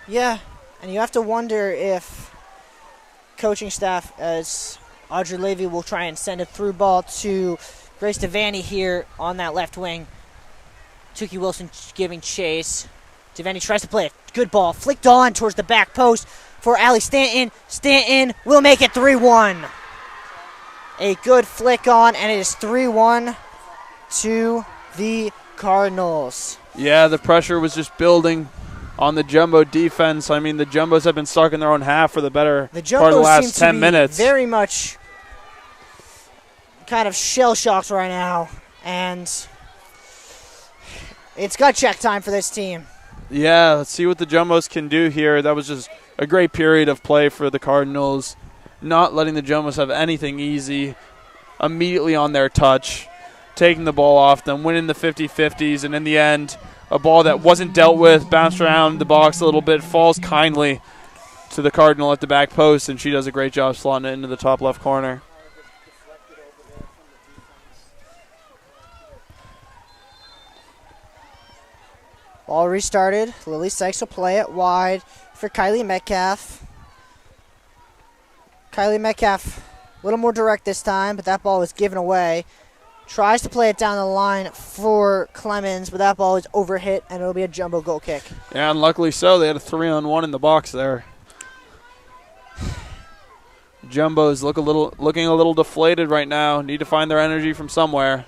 Yeah, and you have to wonder if coaching staff, as Audrey Levy will try and send a through ball to Grace Devaney here on that left wing. Tookie Wilson giving chase. Devaney tries to play a good ball. Flicked on towards the back post for Allie Stanton. Stanton will make it 3-1. A good flick on, and it is 3-1 to the Cardinals. Yeah, the pressure was just building on the Jumbo defense. I mean, the Jumbos have been stuck in their own half for the better part of the last 10 minutes. Very much kind of shell-shocked right now, and it's gut check time for this team. Yeah, let's see what the Jumbos can do here. That was just a great period of play for the Cardinals, not letting the Jumbos have anything easy, immediately on their touch, taking the ball off them, winning the 50-50s, and in the end, a ball that wasn't dealt with, bounced around the box a little bit, falls kindly to the Cardinal at the back post, and she does a great job slotting it into the top left corner. Ball restarted. Lily Sykes will play it wide for Kylie Metcalf. Kylie Metcalf, a little more direct this time, but that ball was given away. Tries to play it down the line for Clemens, but that ball is overhit, and it'll be a jumbo goal kick. Yeah, and luckily so. They had a 3-on-1 in the box there. Jumbos looking a little deflated right now. Need to find their energy from somewhere.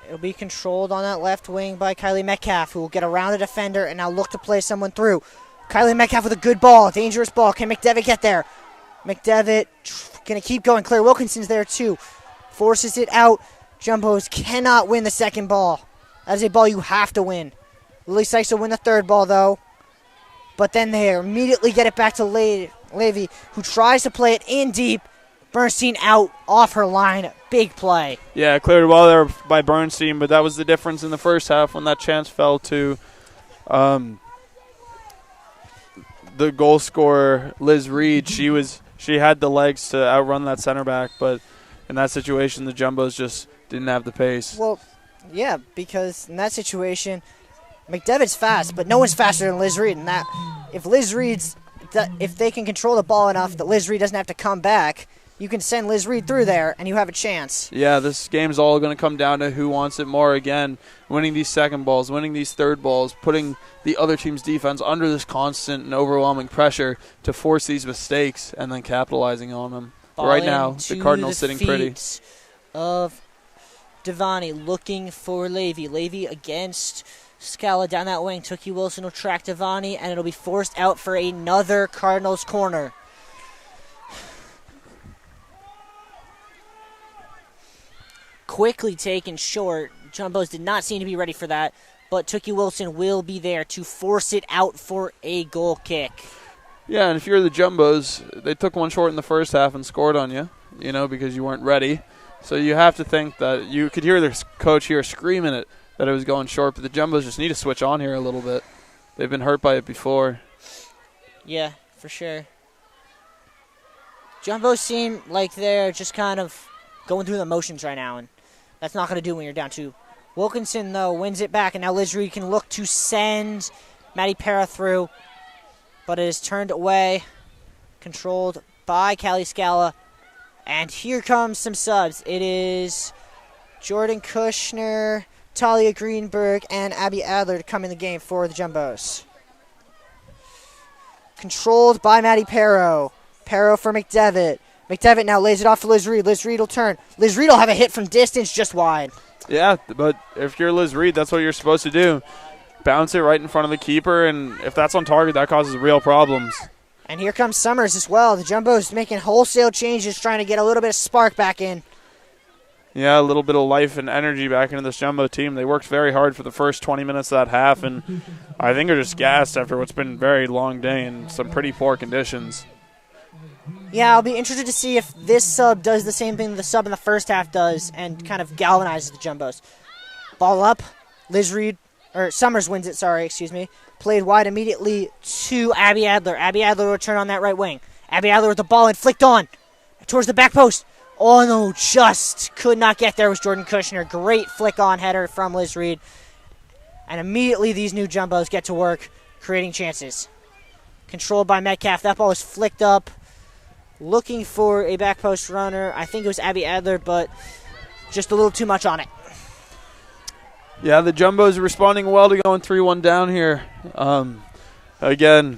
It'll be controlled on that left wing by Kylie Metcalf, who will get around the defender and now look to play someone through. Kylie Metcalf with a good ball, dangerous ball. Can McDevitt get there? McDevitt going to keep going. Claire Wilkinson's there too. Forces it out. Jumbos cannot win the second ball. That is a ball you have to win. Lily Sykes will win the third ball though. But then they immediately get it back to Levy, who tries to play it in deep. Bernstein out off her line. Big play. Yeah, cleared well there by Bernstein, but that was the difference in the first half when that chance fell to the goal scorer, Liz Reed. She had the legs to outrun that center back, but in that situation, the Jumbos just didn't have the pace. Well, yeah, because in that situation, McDevitt's fast, but no one's faster than Liz Reed. And that, if they can control the ball enough that Liz Reed doesn't have to come back, you can send Liz Reed through there, and you have a chance. Yeah, this game's all going to come down to who wants it more again. Winning these second balls, winning these third balls, putting the other team's defense under this constant and overwhelming pressure to force these mistakes and then capitalizing on them. Right now, the Cardinals sitting pretty. Of Devani looking for Levy. Levy against Scala down that wing. Tookie Wilson will track Devani, and it'll be forced out for another Cardinals corner. Quickly taken short. Jumbos did not seem to be ready for that, but Tookie Wilson will be there to force it out for a goal kick. Yeah, and if you're the Jumbos, they took one short in the first half and scored on you, because you weren't ready. So you have to think that you could hear the coach here screaming it that it was going short, but the Jumbos just need to switch on here a little bit. They've been hurt by it before. Yeah, for sure. Jumbos seem like they're just kind of going through the motions right now, and that's not going to do when you're down two. Wilkinson, though, wins it back, and now Liz Reed can look to send Maddie Para through, but it is turned away, controlled by Callie Scala. And here comes some subs. It is Jordan Kushner, Talia Greenberg, and Abby Adler to come in the game for the Jumbos. Controlled by Maddie Perro. Perro for McDevitt. McDevitt now lays it off to Liz Reed. Liz Reed will turn. Liz Reed will have a hit from distance just wide. Yeah, but if you're Liz Reed, that's what you're supposed to do. Bounce it right in front of the keeper, and if that's on target, that causes real problems. And here comes Summers as well. The Jumbos making wholesale changes, trying to get a little bit of spark back in. Yeah, a little bit of life and energy back into this Jumbo team. They worked very hard for the first 20 minutes of that half, and I think they're just gassed after what's been a very long day and some pretty poor conditions. Yeah, I'll be interested to see if this sub does the same thing the sub in the first half does and kind of galvanizes the Jumbos. Ball up. Summers wins it, Played wide immediately to Abby Adler. Abby Adler will return on that right wing. Abby Adler with the ball and flicked on towards the back post. Oh, no, just could not get there with Jordan Kushner. Great flick-on header from Liz Reed. And immediately these new Jumbos get to work creating chances. Controlled by Metcalf. That ball was flicked up. Looking for a back post runner. I think it was Abby Adler, but just a little too much on it. Yeah, the Jumbos are responding well to going 3-1 down here. Again,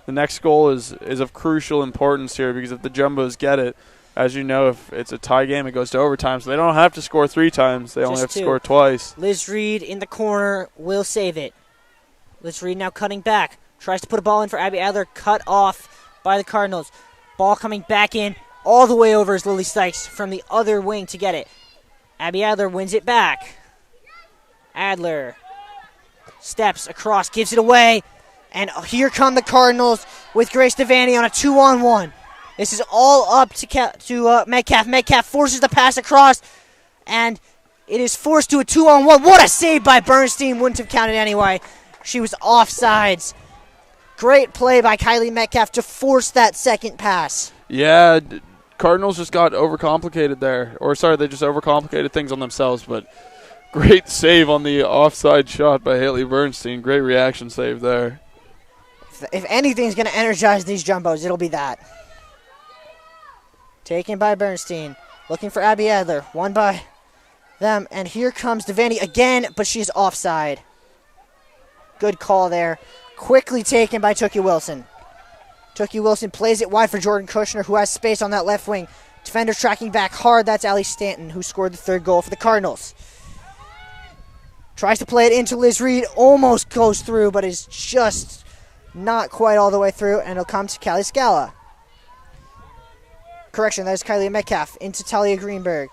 the next goal is of crucial importance here because if the Jumbos get it, as you know, if it's a tie game, it goes to overtime, so they don't have to score 3 times. They only have to score twice. Liz Reed in the corner will save it. Liz Reed now cutting back. Tries to put a ball in for Abby Adler. Cut off by the Cardinals. Ball coming back in. All the way over is Lily Sykes from the other wing to get it. Abby Adler wins it back. Adler steps across, gives it away. And here come the Cardinals with Grace Devaney on a 2-on-1. This is all up to Metcalf. Metcalf forces the pass across, and it is forced to a 2-on-1. What a save by Bernstein. Wouldn't have counted anyway. She was offsides. Great play by Kylie Metcalf to force that second pass. Yeah, Cardinals just got overcomplicated there. Or, sorry, they just overcomplicated things on themselves, but great save on the offside shot by Haley Bernstein. Great reaction save there. If anything's going to energize these Jumbos, it'll be that. Taken by Bernstein. Looking for Abby Adler. Won by them. And here comes Devaney again, but she's offside. Good call there. Quickly taken by Tookie Wilson. Tookie Wilson plays it wide for Jordan Kushner, who has space on that left wing. Defender tracking back hard. That's Allie Stanton, who scored the third goal for the Cardinals. Tries to play it into Liz Reed. Almost goes through, but is just not quite all the way through, and it'll come to Callie Scala. Correction, that is Kylie Metcalf into Talia Greenberg.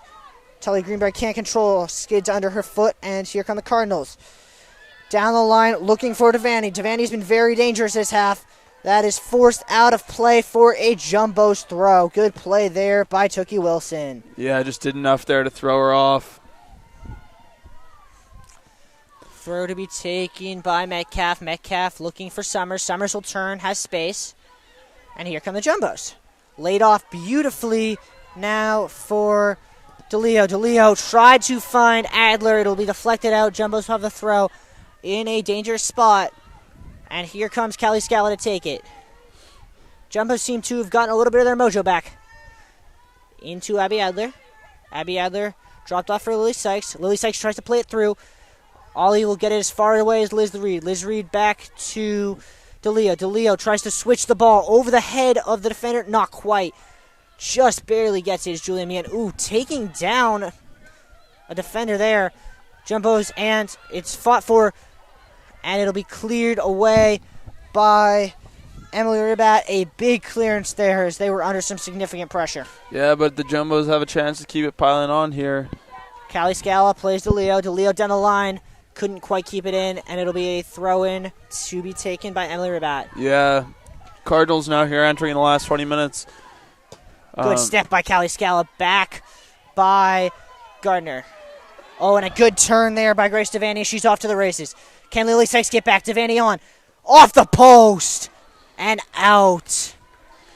Talia Greenberg can't control, skids under her foot, and here come the Cardinals. Down the line, looking for Devaney. Devaney's been very dangerous this half. That is forced out of play for a Jumbo's throw. Good play there by Tookie Wilson. Yeah, just did enough there to throw her off. Throw to be taken by Metcalf. Metcalf looking for Summers. Summers will turn, has space. And here come the Jumbos. Laid off beautifully now for DeLeo. DeLeo tried to find Adler. It'll be deflected out. Jumbos have the throw in a dangerous spot. And here comes Callie Scala to take it. Jumbos seem to have gotten a little bit of their mojo back. Into Abby Adler. Abby Adler dropped off for Lily Sykes. Lily Sykes tries to play it through. Ollie will get it as far away as Liz Reed. Liz Reed back to DeLeo. DeLeo tries to switch the ball over the head of the defender. Not quite. Just barely gets it as Julia Meehan. Ooh, taking down a defender there. Jumbos, and it's fought for, and it'll be cleared away by Emily Ribat. A big clearance there as they were under some significant pressure. Yeah, but the Jumbos have a chance to keep it piling on here. Callie Scala plays DeLeo. DeLeo down the line. Couldn't quite keep it in, and it'll be a throw-in to be taken by Emily Ribat. Yeah, Cardinals now here entering the last 20 minutes. Good step by Callie Scala, back by Gardner. Oh, and a good turn there by Grace Devaney. She's off to the races. Can Lily Sykes get back? Devaney on. Off the post and out.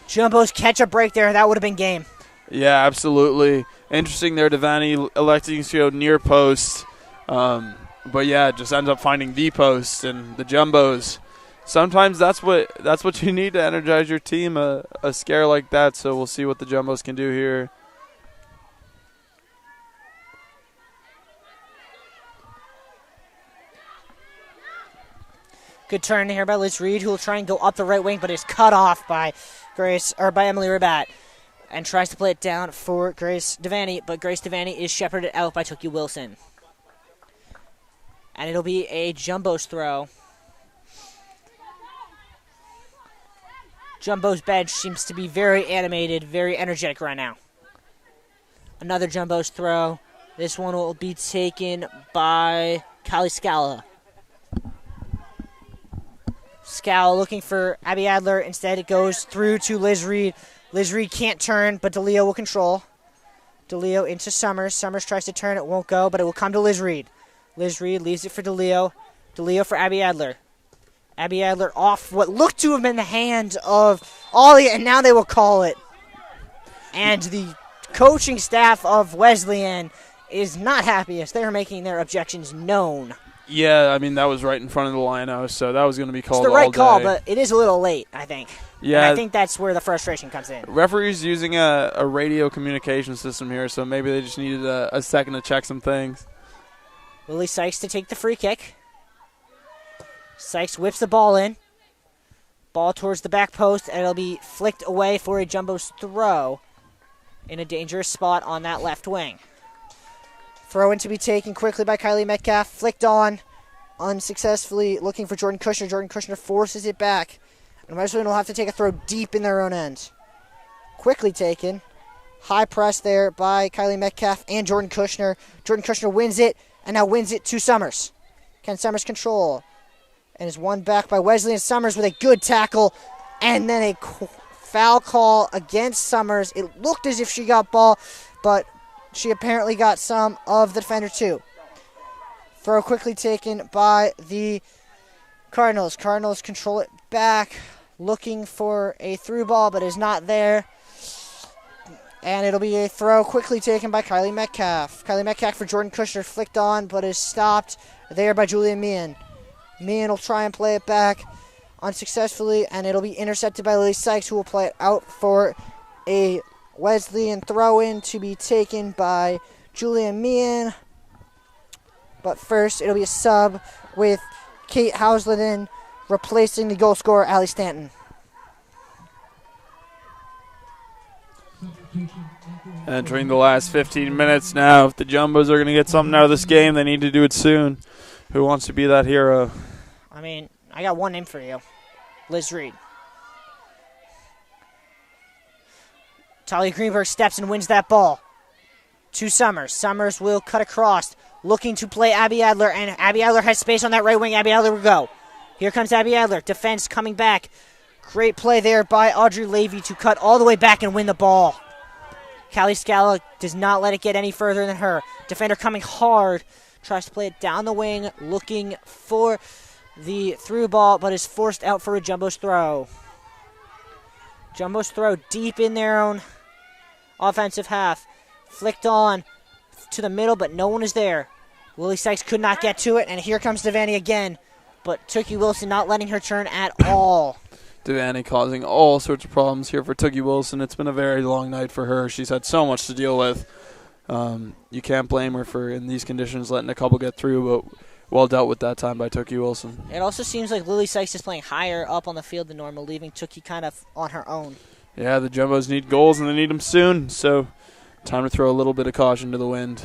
Jumbos catch a break there. That would have been game. Yeah, absolutely. Interesting there, Devaney electing to go near post. But yeah, just ends up finding the post and the Jumbos. Sometimes that's what you need to energize your team, a scare like that. So we'll see what the Jumbos can do here. Good turn here by Liz Reed, who will try and go up the right wing, but is cut off by Emily Ribat, and tries to play it down for Grace Devaney, but Grace Devaney is shepherded out by Tookie Wilson. And it'll be a Jumbo's throw. Jumbo's bench seems to be very animated, very energetic right now. Another Jumbo's throw. This one will be taken by Callie Scala. Scala looking for Abby Adler. Instead, it goes through to Liz Reed. Liz Reed can't turn, but DeLeo will control. DeLeo into Summers. Summers tries to turn. It won't go, but it will come to Liz Reed. Liz Reed leaves it for DeLeo. DeLeo for Abby Adler. Abby Adler off what looked to have been the hand of Ollie, and now they will call it. And the coaching staff of Wesleyan is not happy as they're making their objections known. Yeah, I mean, that was right in front of the linehouse, so that was going to be called all day. It's the right call, but it is a little late, I think. Yeah. And I think that's where the frustration comes in. Referees using a radio communication system here, so maybe they just needed a second to check some things. Lily Sykes to take the free kick. Sykes whips the ball in. Ball towards the back post, and it'll be flicked away for a Jumbo's throw in a dangerous spot on that left wing. Throw in to be taken quickly by Kylie Metcalf. Flicked on, unsuccessfully looking for Jordan Kushner. Jordan Kushner forces it back. And Wesleyan will have to take a throw deep in their own end. Quickly taken. High press there by Kylie Metcalf and Jordan Kushner. Jordan Kushner wins it, and now wins it to Summers. Can Summers control? And is won back by Wesleyan. Summers with a good tackle. And then a foul call against Summers. It looked as if she got ball, but she apparently got some of the defender too. Throw quickly taken by the Cardinals. Cardinals control it back, looking for a through ball, but is not there. And it'll be a throw quickly taken by Kylie Metcalf. Kylie Metcalf for Jordan Kushner, flicked on, but is stopped there by Julia Meehan. Meehan will try and play it back unsuccessfully, and it'll be intercepted by Lily Sykes, who will play it out for a Wesleyan throw-in to be taken by Julia Meehan. But first, it'll be a sub with Kate Housleden replacing the goal scorer, Allie Stanton. Entering the last 15 minutes now. If the Jumbos are going to get something out of this game, they need to do it soon. Who wants to be that hero? I mean, I got one name for you. Liz Reed. Talia Greenberg steps and wins that ball. To Summers. Summers will cut across, looking to play Abby Adler, and Abby Adler has space on that right wing. Abby Adler will go. Here comes Abby Adler. Defense coming back. Great play there by Audrey Levy to cut all the way back and win the ball. Callie Scala does not let it get any further than her. Defender coming hard. Tries to play it down the wing, looking for the through ball, but is forced out for a Jumbo's throw. Jumbo's throw deep in their own offensive half. Flicked on to the middle, but no one is there. Lily Sykes could not get to it, and here comes Devaney again. But Tookie Wilson not letting her turn at all. Devaney causing all sorts of problems here for Tookie Wilson. It's been a very long night for her. She's had so much to deal with. You can't blame her for, in these conditions, letting a couple get through, but well dealt with that time by Tookie Wilson. It also seems like Lily Sykes is playing higher up on the field than normal, leaving Tookie kind of on her own. Yeah, the Jumbos need goals, and they need them soon, so time to throw a little bit of caution to the wind.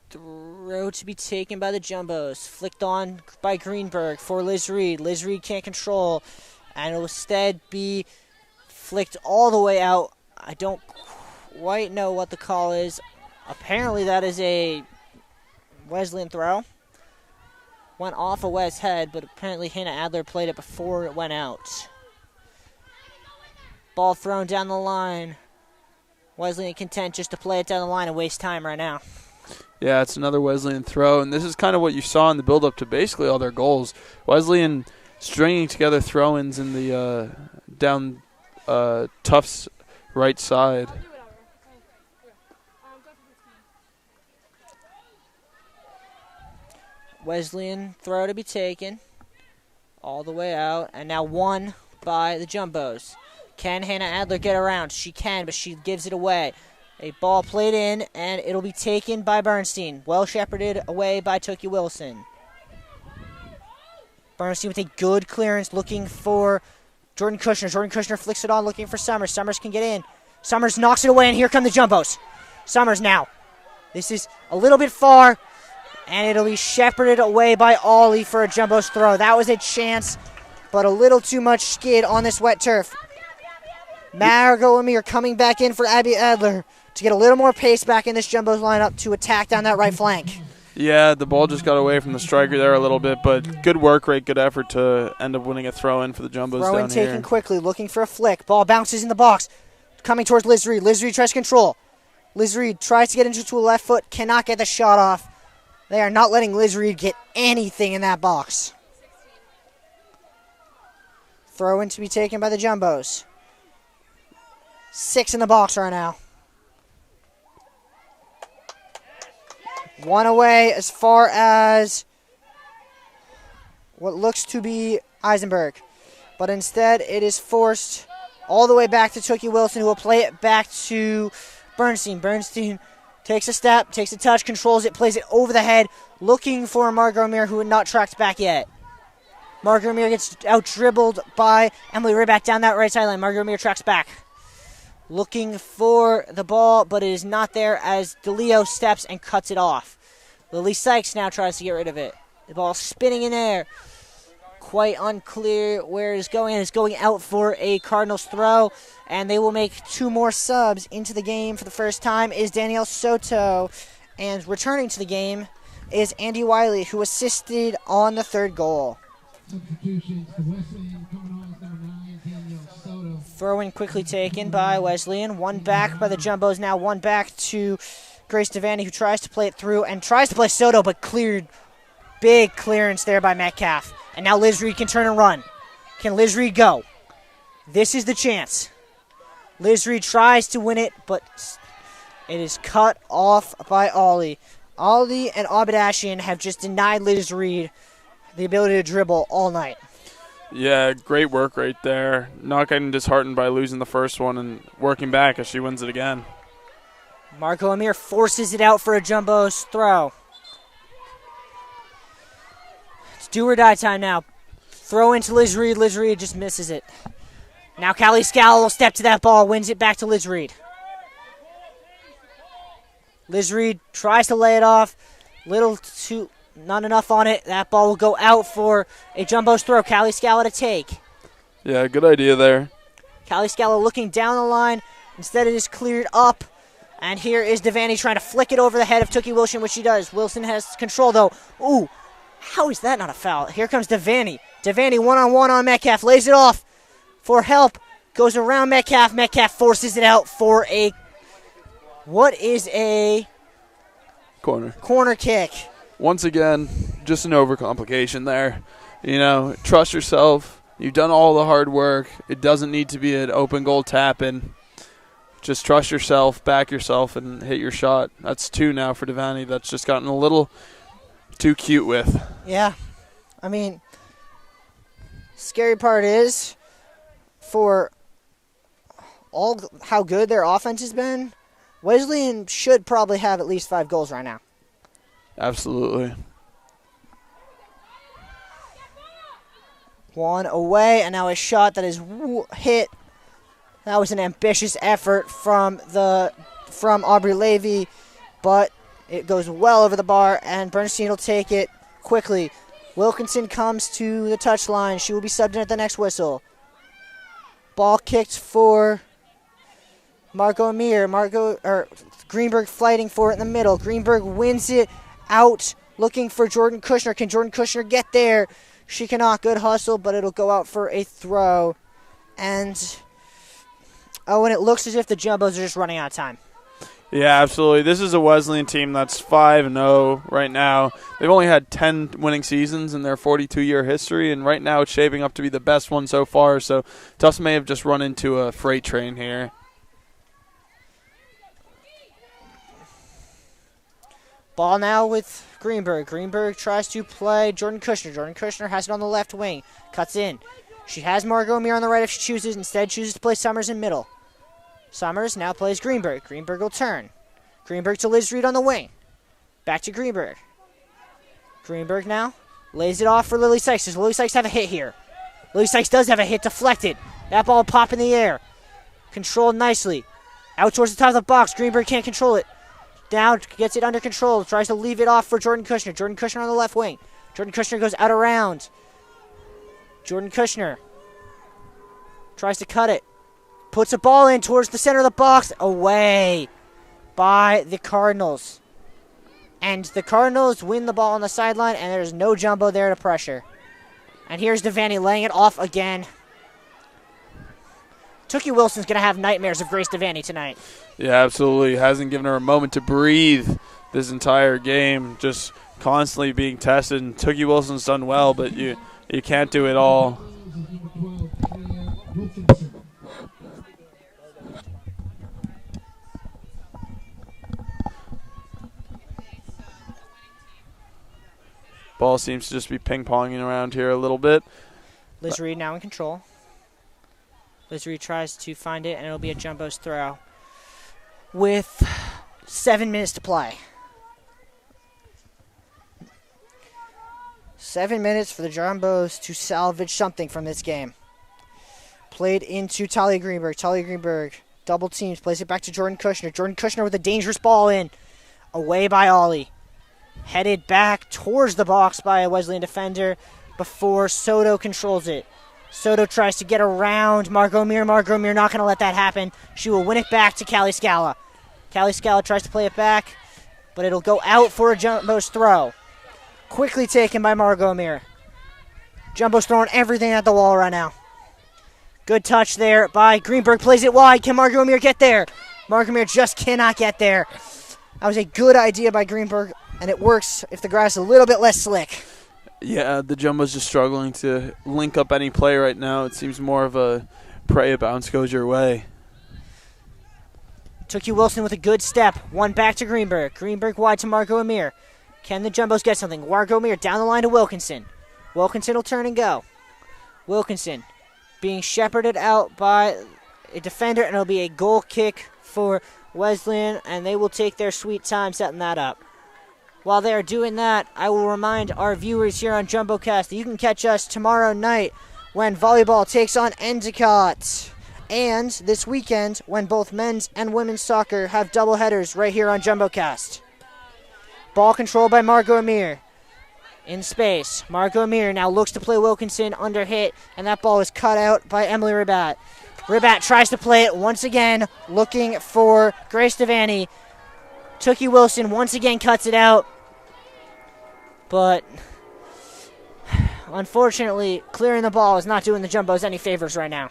Throw to be taken by the Jumbos. Flicked on by Greenberg for Liz Reed. Liz Reed can't control, and it will instead be flicked all the way out. I don't quite know what the call is. Apparently that is a Wesleyan throw. Went off of Wes' head, but apparently Hannah Adler played it before it went out. Ball thrown down the line. Wesleyan content just to play it down the line and waste time right now. Yeah, it's another Wesleyan throw, and this is kind of what you saw in the build-up to basically all their goals. Wesleyan stringing together throw-ins in the down Tufts right side. Wesleyan throw to be taken all the way out, and now won by the Jumbos. Can Hannah Adler get around? She can, but she gives it away. A ball played in, and it'll be taken by Bernstein. Well shepherded away by Tookie Wilson. Bernstein with a good clearance, looking for Jordan Kushner. Jordan Kushner flicks it on, looking for Summers. Summers can get in. Summers knocks it away, and here come the Jumbos. Summers now. This is a little bit far, and it'll be shepherded away by Ollie for a Jumbos throw. That was a chance, but a little too much skid on this wet turf. Margot Lemire coming back in for Abby Adler to get a little more pace back in this Jumbos lineup to attack down that right flank. Yeah, the ball just got away from the striker there a little bit, but good work rate, good effort to end up winning a throw-in for the Jumbos Throw-in down here. taken quickly, looking for a flick. Ball bounces in the box, coming towards Liz Reed. Liz Reed tries to control. Liz Reed tries to get into a left foot, cannot get the shot off. They are not letting Liz Reed get anything in that box. Throw-in to be taken by the Jumbos. 6 in the box right now. One away as far as what looks to be Eisenberg. But instead it is forced all the way back to Tookie Wilson, who will play it back to Bernstein. Bernstein takes a step, takes a touch, controls it, plays it over the head, looking for Margot Lemire, who had not tracked back yet. Margot Lemire gets out-dribbled by Emily Ryback down that right sideline. Margot Lemire tracks back. Looking for the ball, but it is not there as DeLeo steps and cuts it off. Lily Sykes now tries to get rid of it. The ball spinning in there. Quite unclear where it is going. It's going out for a Cardinals throw, and they will make 2 more subs into the game for the first time is Danielle Soto. And returning to the game is Andy Wiley, who assisted on the third goal. Substitutions for Wesleyan coming on is number 9, Daniel Soto. Throw-in quickly taken by Wesleyan. One back by the Jumbos now. One back to Grace Devaney, who tries to play it through and tries to play Soto, but cleared. Big clearance there by Metcalf. And now Liz Reed can turn and run. Can Liz Reed go? This is the chance. Liz Reed tries to win it, but it is cut off by Ollie. Ollie and Abedashian have just denied Liz Reed the ability to dribble all night. Yeah, great work right there. Not getting disheartened by losing the first one and working back as she wins it again. Marco Amir forces it out for a Jumbo's throw. It's do or die time now. Throw into Liz Reed. Liz Reed just misses it. Now Callie Scala will step to that ball, wins it back to Liz Reed. Liz Reed tries to lay it off. Not enough on it. That ball will go out for a Jumbo's throw. Callie Scala to take. Yeah, good idea there. Callie Scala looking down the line. Instead it is cleared up. And here is Devaney trying to flick it over the head of Tookie Wilson, which she does. Wilson has control though. Ooh, how is that not a foul? Here comes Devaney. Devaney one-on-one on Metcalf. Lays it off for help. Goes around Metcalf. Metcalf forces it out for a... What is a... Corner kick. Once again, just an overcomplication there. You know, trust yourself. You've done all the hard work. It doesn't need to be an open goal tap-in. Just trust yourself, back yourself, and hit your shot. That's 2 now for Devaney. That's just gotten a little too cute with. Yeah. I mean, scary part is, for all how good their offense has been, Wesleyan should probably have at least 5 goals right now. Absolutely. One away, and now a shot that is hit. That was an ambitious effort from Aubrey Levy, but it goes well over the bar, and Bernstein will take it quickly. Wilkinson comes to the touchline. She will be subbed in at the next whistle. Ball kicked for Margot Amir. Greenberg fighting for it in the middle. Greenberg wins it out, looking for Jordan Kushner. Can Jordan Kushner get there? She cannot. Good hustle, but it'll go out for a throw. And it looks as if the Jumbos are just running out of time. Yeah, absolutely. This is a Wesleyan team that's 5-0 right now. They've only had 10 winning seasons in their 42-year history, and right now it's shaping up to be the best one so far. So Tufts may have just run into a freight train here. Ball now with Greenberg. Greenberg tries to play Jordan Kushner. Jordan Kushner has it on the left wing. Cuts in. She has Margot Amir on the right if she chooses. Instead chooses to play Summers in middle. Summers now plays Greenberg. Greenberg will turn. Greenberg to Liz Reed on the wing. Back to Greenberg. Greenberg now lays it off for Lily Sykes. Does Lily Sykes have a hit here? Lily Sykes does have a hit deflected. That ball will pop in the air. Controlled nicely. Out towards the top of the box. Greenberg can't control it. Down, gets it under control. Tries to leave it off for Jordan Kushner. Jordan Kushner on the left wing. Jordan Kushner goes out around. Jordan Kushner tries to cut it. Puts a ball in towards the center of the box. Away by the Cardinals. And the Cardinals win the ball on the sideline, and there's no Jumbo there to pressure. And here's Devaney laying it off again. Tookie Wilson's going to have nightmares of Grace Devaney tonight. Yeah, absolutely. Hasn't given her a moment to breathe this entire game. Just constantly being tested. And Tookie Wilson's done well, but you can't do it all. Ball seems to just be ping-ponging around here a little bit. Liz Reed now in control. Liz Reed tries to find it, and it'll be a Jumbo's throw with 7 minutes to play. 7 minutes for the Jumbos to salvage something from this game. Played into Talia Greenberg. Talia Greenberg double teams, plays it back to Jordan Kushner. Jordan Kushner with a dangerous ball in. Away by Ollie. Headed back towards the box by a Wesleyan defender before Soto controls it. Soto tries to get around Margot Amir. Margot Amir not going to let that happen. She will win it back to Callie Scala. Callie Scala tries to play it back, but it'll go out for a Jumbo's throw. Quickly taken by Margot Amir. Jumbo's throwing everything at the wall right now. Good touch there by Greenberg. Plays it wide. Can Margot Amir get there? Margot Amir just cannot get there. That was a good idea by Greenberg, and it works if the grass is a little bit less slick. Yeah, the Jumbo's just struggling to link up any play right now. It seems more of a pray a bounce goes your way. Tookie Wilson with a good step. One back to Greenberg. Greenberg wide to Margot Amir. Can the Jumbos get something? Margot Amir down the line to Wilkinson. Wilkinson will turn and go. Wilkinson being shepherded out by a defender, and it'll be a goal kick for Wesleyan, and they will take their sweet time setting that up. While they are doing that, I will remind our viewers here on JumboCast that you can catch us tomorrow night when volleyball takes on Endicott, and this weekend when both men's and women's soccer have doubleheaders right here on JumboCast. Ball controlled by Margot Amir. In space, Margot Amir now looks to play Wilkinson under hit, and that ball is cut out by Emily Ribat. Ribat tries to play it once again, looking for Grace Devaney. Tookie Wilson once again cuts it out, but unfortunately, clearing the ball is not doing the Jumbos any favors right now.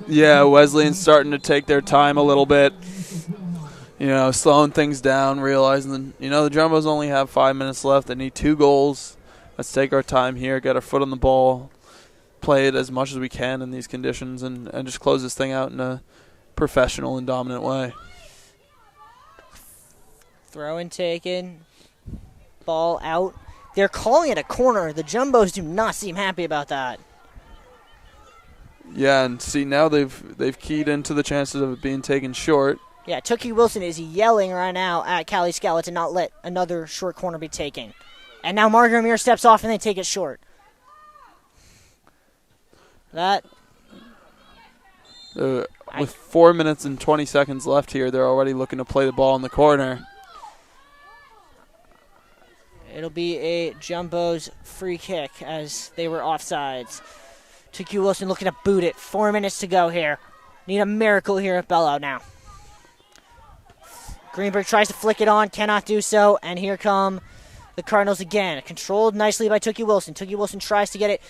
Yeah, Wesleyan's starting to take their time a little bit. Slowing things down, realizing that, the Jumbos only have 5 minutes left. They need 2 goals. Let's take our time here, get our foot on the ball, play it as much as we can in these conditions, and just close this thing out in a professional and dominant way. Throw and taken. Ball out. They're calling it a corner. The Jumbos do not seem happy about that. Yeah, and see, now they've keyed into the chances of it being taken short. Yeah, Tookie Wilson is yelling right now at Callie Scala to not let another short corner be taken. And now Margaret Amir steps off and they take it short. With 4 minutes and 20 seconds left here, they're already looking to play the ball in the corner. It'll be a Jumbo's free kick as they were offsides. Tookie Wilson looking to boot it. 4 minutes to go here. Need a miracle here at Bello now. Greenberg tries to flick it on, cannot do so, and here come the Cardinals again. Controlled nicely by Tookie Wilson. Tookie Wilson tries to get it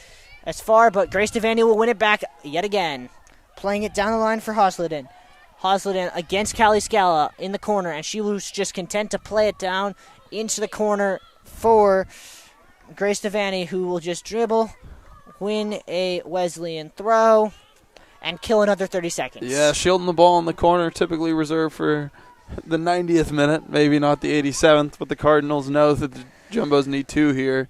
as far, but Grace Devaney will win it back yet again. Playing it down the line for Hosleden. Hosleden against Callie Scala in the corner, and she was just content to play it down into the corner for Grace Devaney, who will just dribble, win a Wesleyan throw, and kill another 30 seconds. Yeah, shielding the ball in the corner, typically reserved for the 90th minute, maybe not the 87th, but the Cardinals know that the Jumbos need 2 here.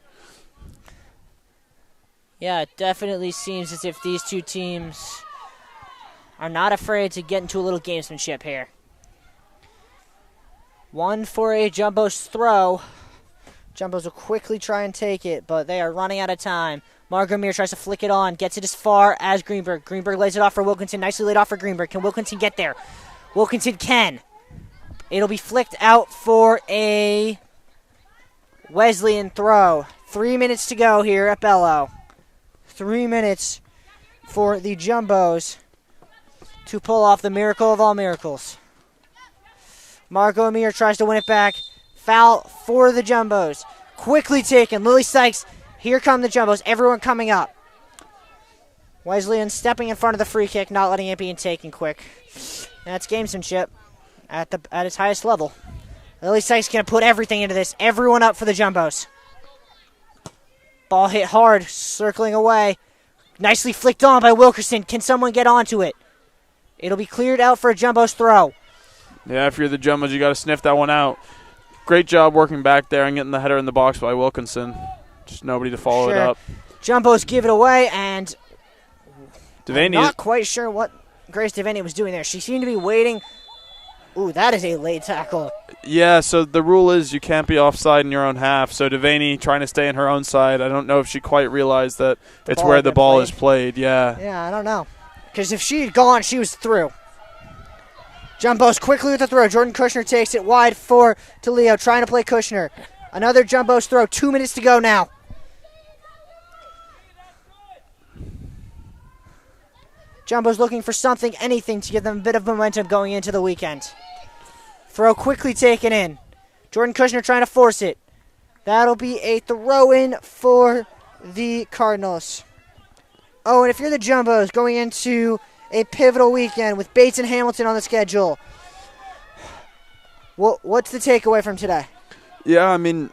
Yeah, it definitely seems as if these two teams are not afraid to get into a little gamesmanship here. 1 for a Jumbos throw. Jumbos will quickly try and take it, but they are running out of time. Margaret Amir tries to flick it on, gets it as far as Greenberg. Greenberg lays it off for Wilkinson, nicely laid off for Greenberg. Can Wilkinson get there? Wilkinson can. It'll be flicked out for a Wesleyan throw. 3 minutes to go here at Bello. 3 minutes for the Jumbos to pull off the miracle of all miracles. Margot Amir tries to win it back. Foul for the Jumbos. Quickly taken. Lily Sykes. Here come the Jumbos. Everyone coming up. Wesleyan stepping in front of the free kick, not letting it be taken quick. That's gamesmanship at its highest level. Lily Sykes going to put everything into this. Everyone up for the Jumbos. Ball hit hard, circling away. Nicely flicked on by Wilkerson. Can someone get onto it? It'll be cleared out for a Jumbos throw. Yeah, if you're the Jumbos, you got to sniff that one out. Great job working back there and getting the header in the box by Wilkinson. Just nobody to follow it up. Jumbos give it away, and Devaney, I'm not quite sure what Grace Devaney was doing there. She seemed to be waiting. Ooh, that is a late tackle. Yeah, so the rule is you can't be offside in your own half. So Devaney trying to stay in her own side. I don't know if she quite realized that it's where the ball is played. Yeah. Yeah, I don't know. Because if she had gone, she was through. Jumbos quickly with the throw. Jordan Kushner takes it wide to Leo, trying to play Kushner. Another Jumbos throw. 2 minutes to go now. Jumbos looking for something, anything, to give them a bit of momentum going into the weekend. Throw quickly taken in. Jordan Kushner trying to force it. That'll be a throw-in for the Cardinals. Oh, and if you're the Jumbos going into a pivotal weekend with Bates and Hamilton on the schedule, what's the takeaway from today? Yeah, I mean,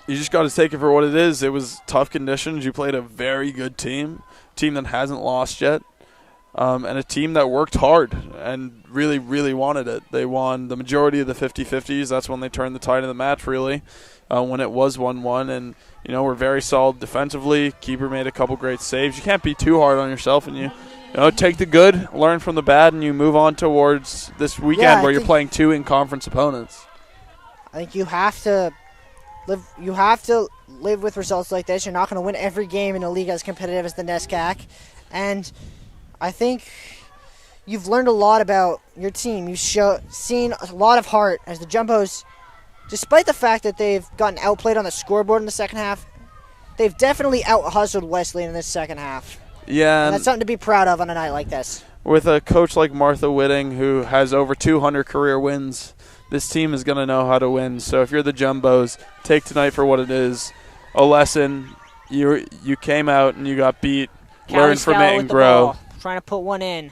you just got to take it for what it is. It was tough conditions. You played a very good team that hasn't lost yet, and a team that worked hard and really, really wanted it. They won the majority of the 50-50s. That's when they turned the tide of the match, really, when it was 1-1. And, we're very solid defensively. Keeper made a couple great saves. You can't be too hard on yourself, and you take the good, learn from the bad, and you move on towards this weekend where you're playing two in-conference opponents. I think you have to live with results like this. You're not going to win every game in a league as competitive as the NESCAC. And I think you've learned a lot about your team. You've seen a lot of heart as the Jumbos, despite the fact that they've gotten outplayed on the scoreboard in the second half, they've definitely out-hustled Wesleyan in this second half. Yeah. And that's something to be proud of on a night like this. With a coach like Martha Whitting, who has over 200 career wins, this team is going to know how to win. So if you're the Jumbos, take tonight for what it is. A lesson. You came out and you got beat. Learn from it and grow. Trying to put one in.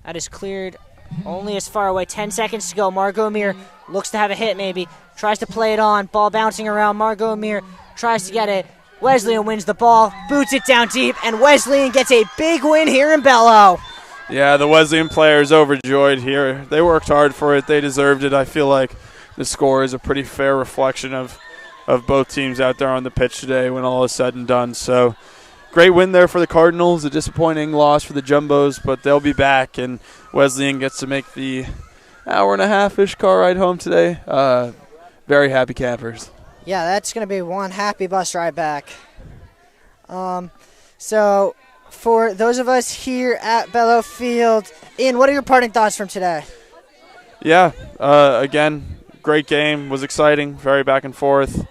That is cleared only as far away. 10 seconds to go. Margot Amir looks to have a hit maybe. Tries to play it on. Ball bouncing around. Margot Amir tries to get it. Wesleyan wins the ball. Boots it down deep. And Wesleyan gets a big win here in Bello. Yeah, the Wesleyan players overjoyed here. They worked hard for it. They deserved it. I feel like the score is a pretty fair reflection of both teams out there on the pitch today when all is said and done. So great win there for the Cardinals. A disappointing loss for the Jumbos, but they'll be back, and Wesleyan gets to make the hour-and-a-half-ish car ride home today. Very happy campers. Yeah, that's going to be one happy bus ride back. So for those of us here at Bello Field, Ian, what are your parting thoughts from today? Yeah, again, great game. Was exciting, very back and forth.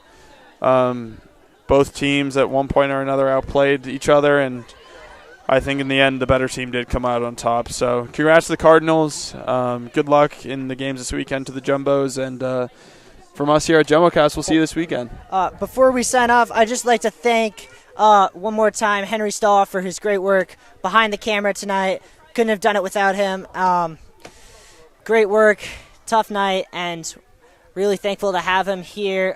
Both teams at one point or another outplayed each other, and I think in the end the better team did come out on top. So congrats to the Cardinals. Good luck in the games this weekend to the Jumbos, and from us here at JumboCast, we'll see you this weekend. Before we sign off, I'd just like to thank one more time Henry Stahl for his great work behind the camera tonight. Couldn't have done it without him. Great work, tough night, and really thankful to have him here.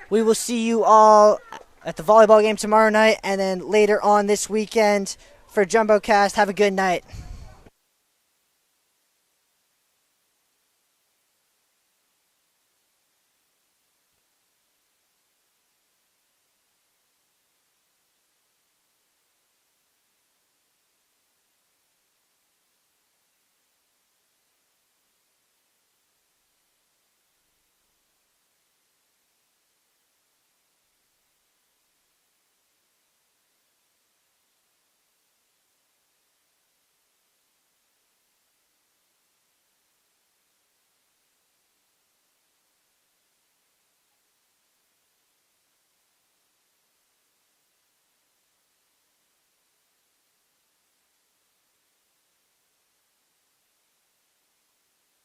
We will see you all at the volleyball game tomorrow night and then later on this weekend for JumboCast. Have a good night.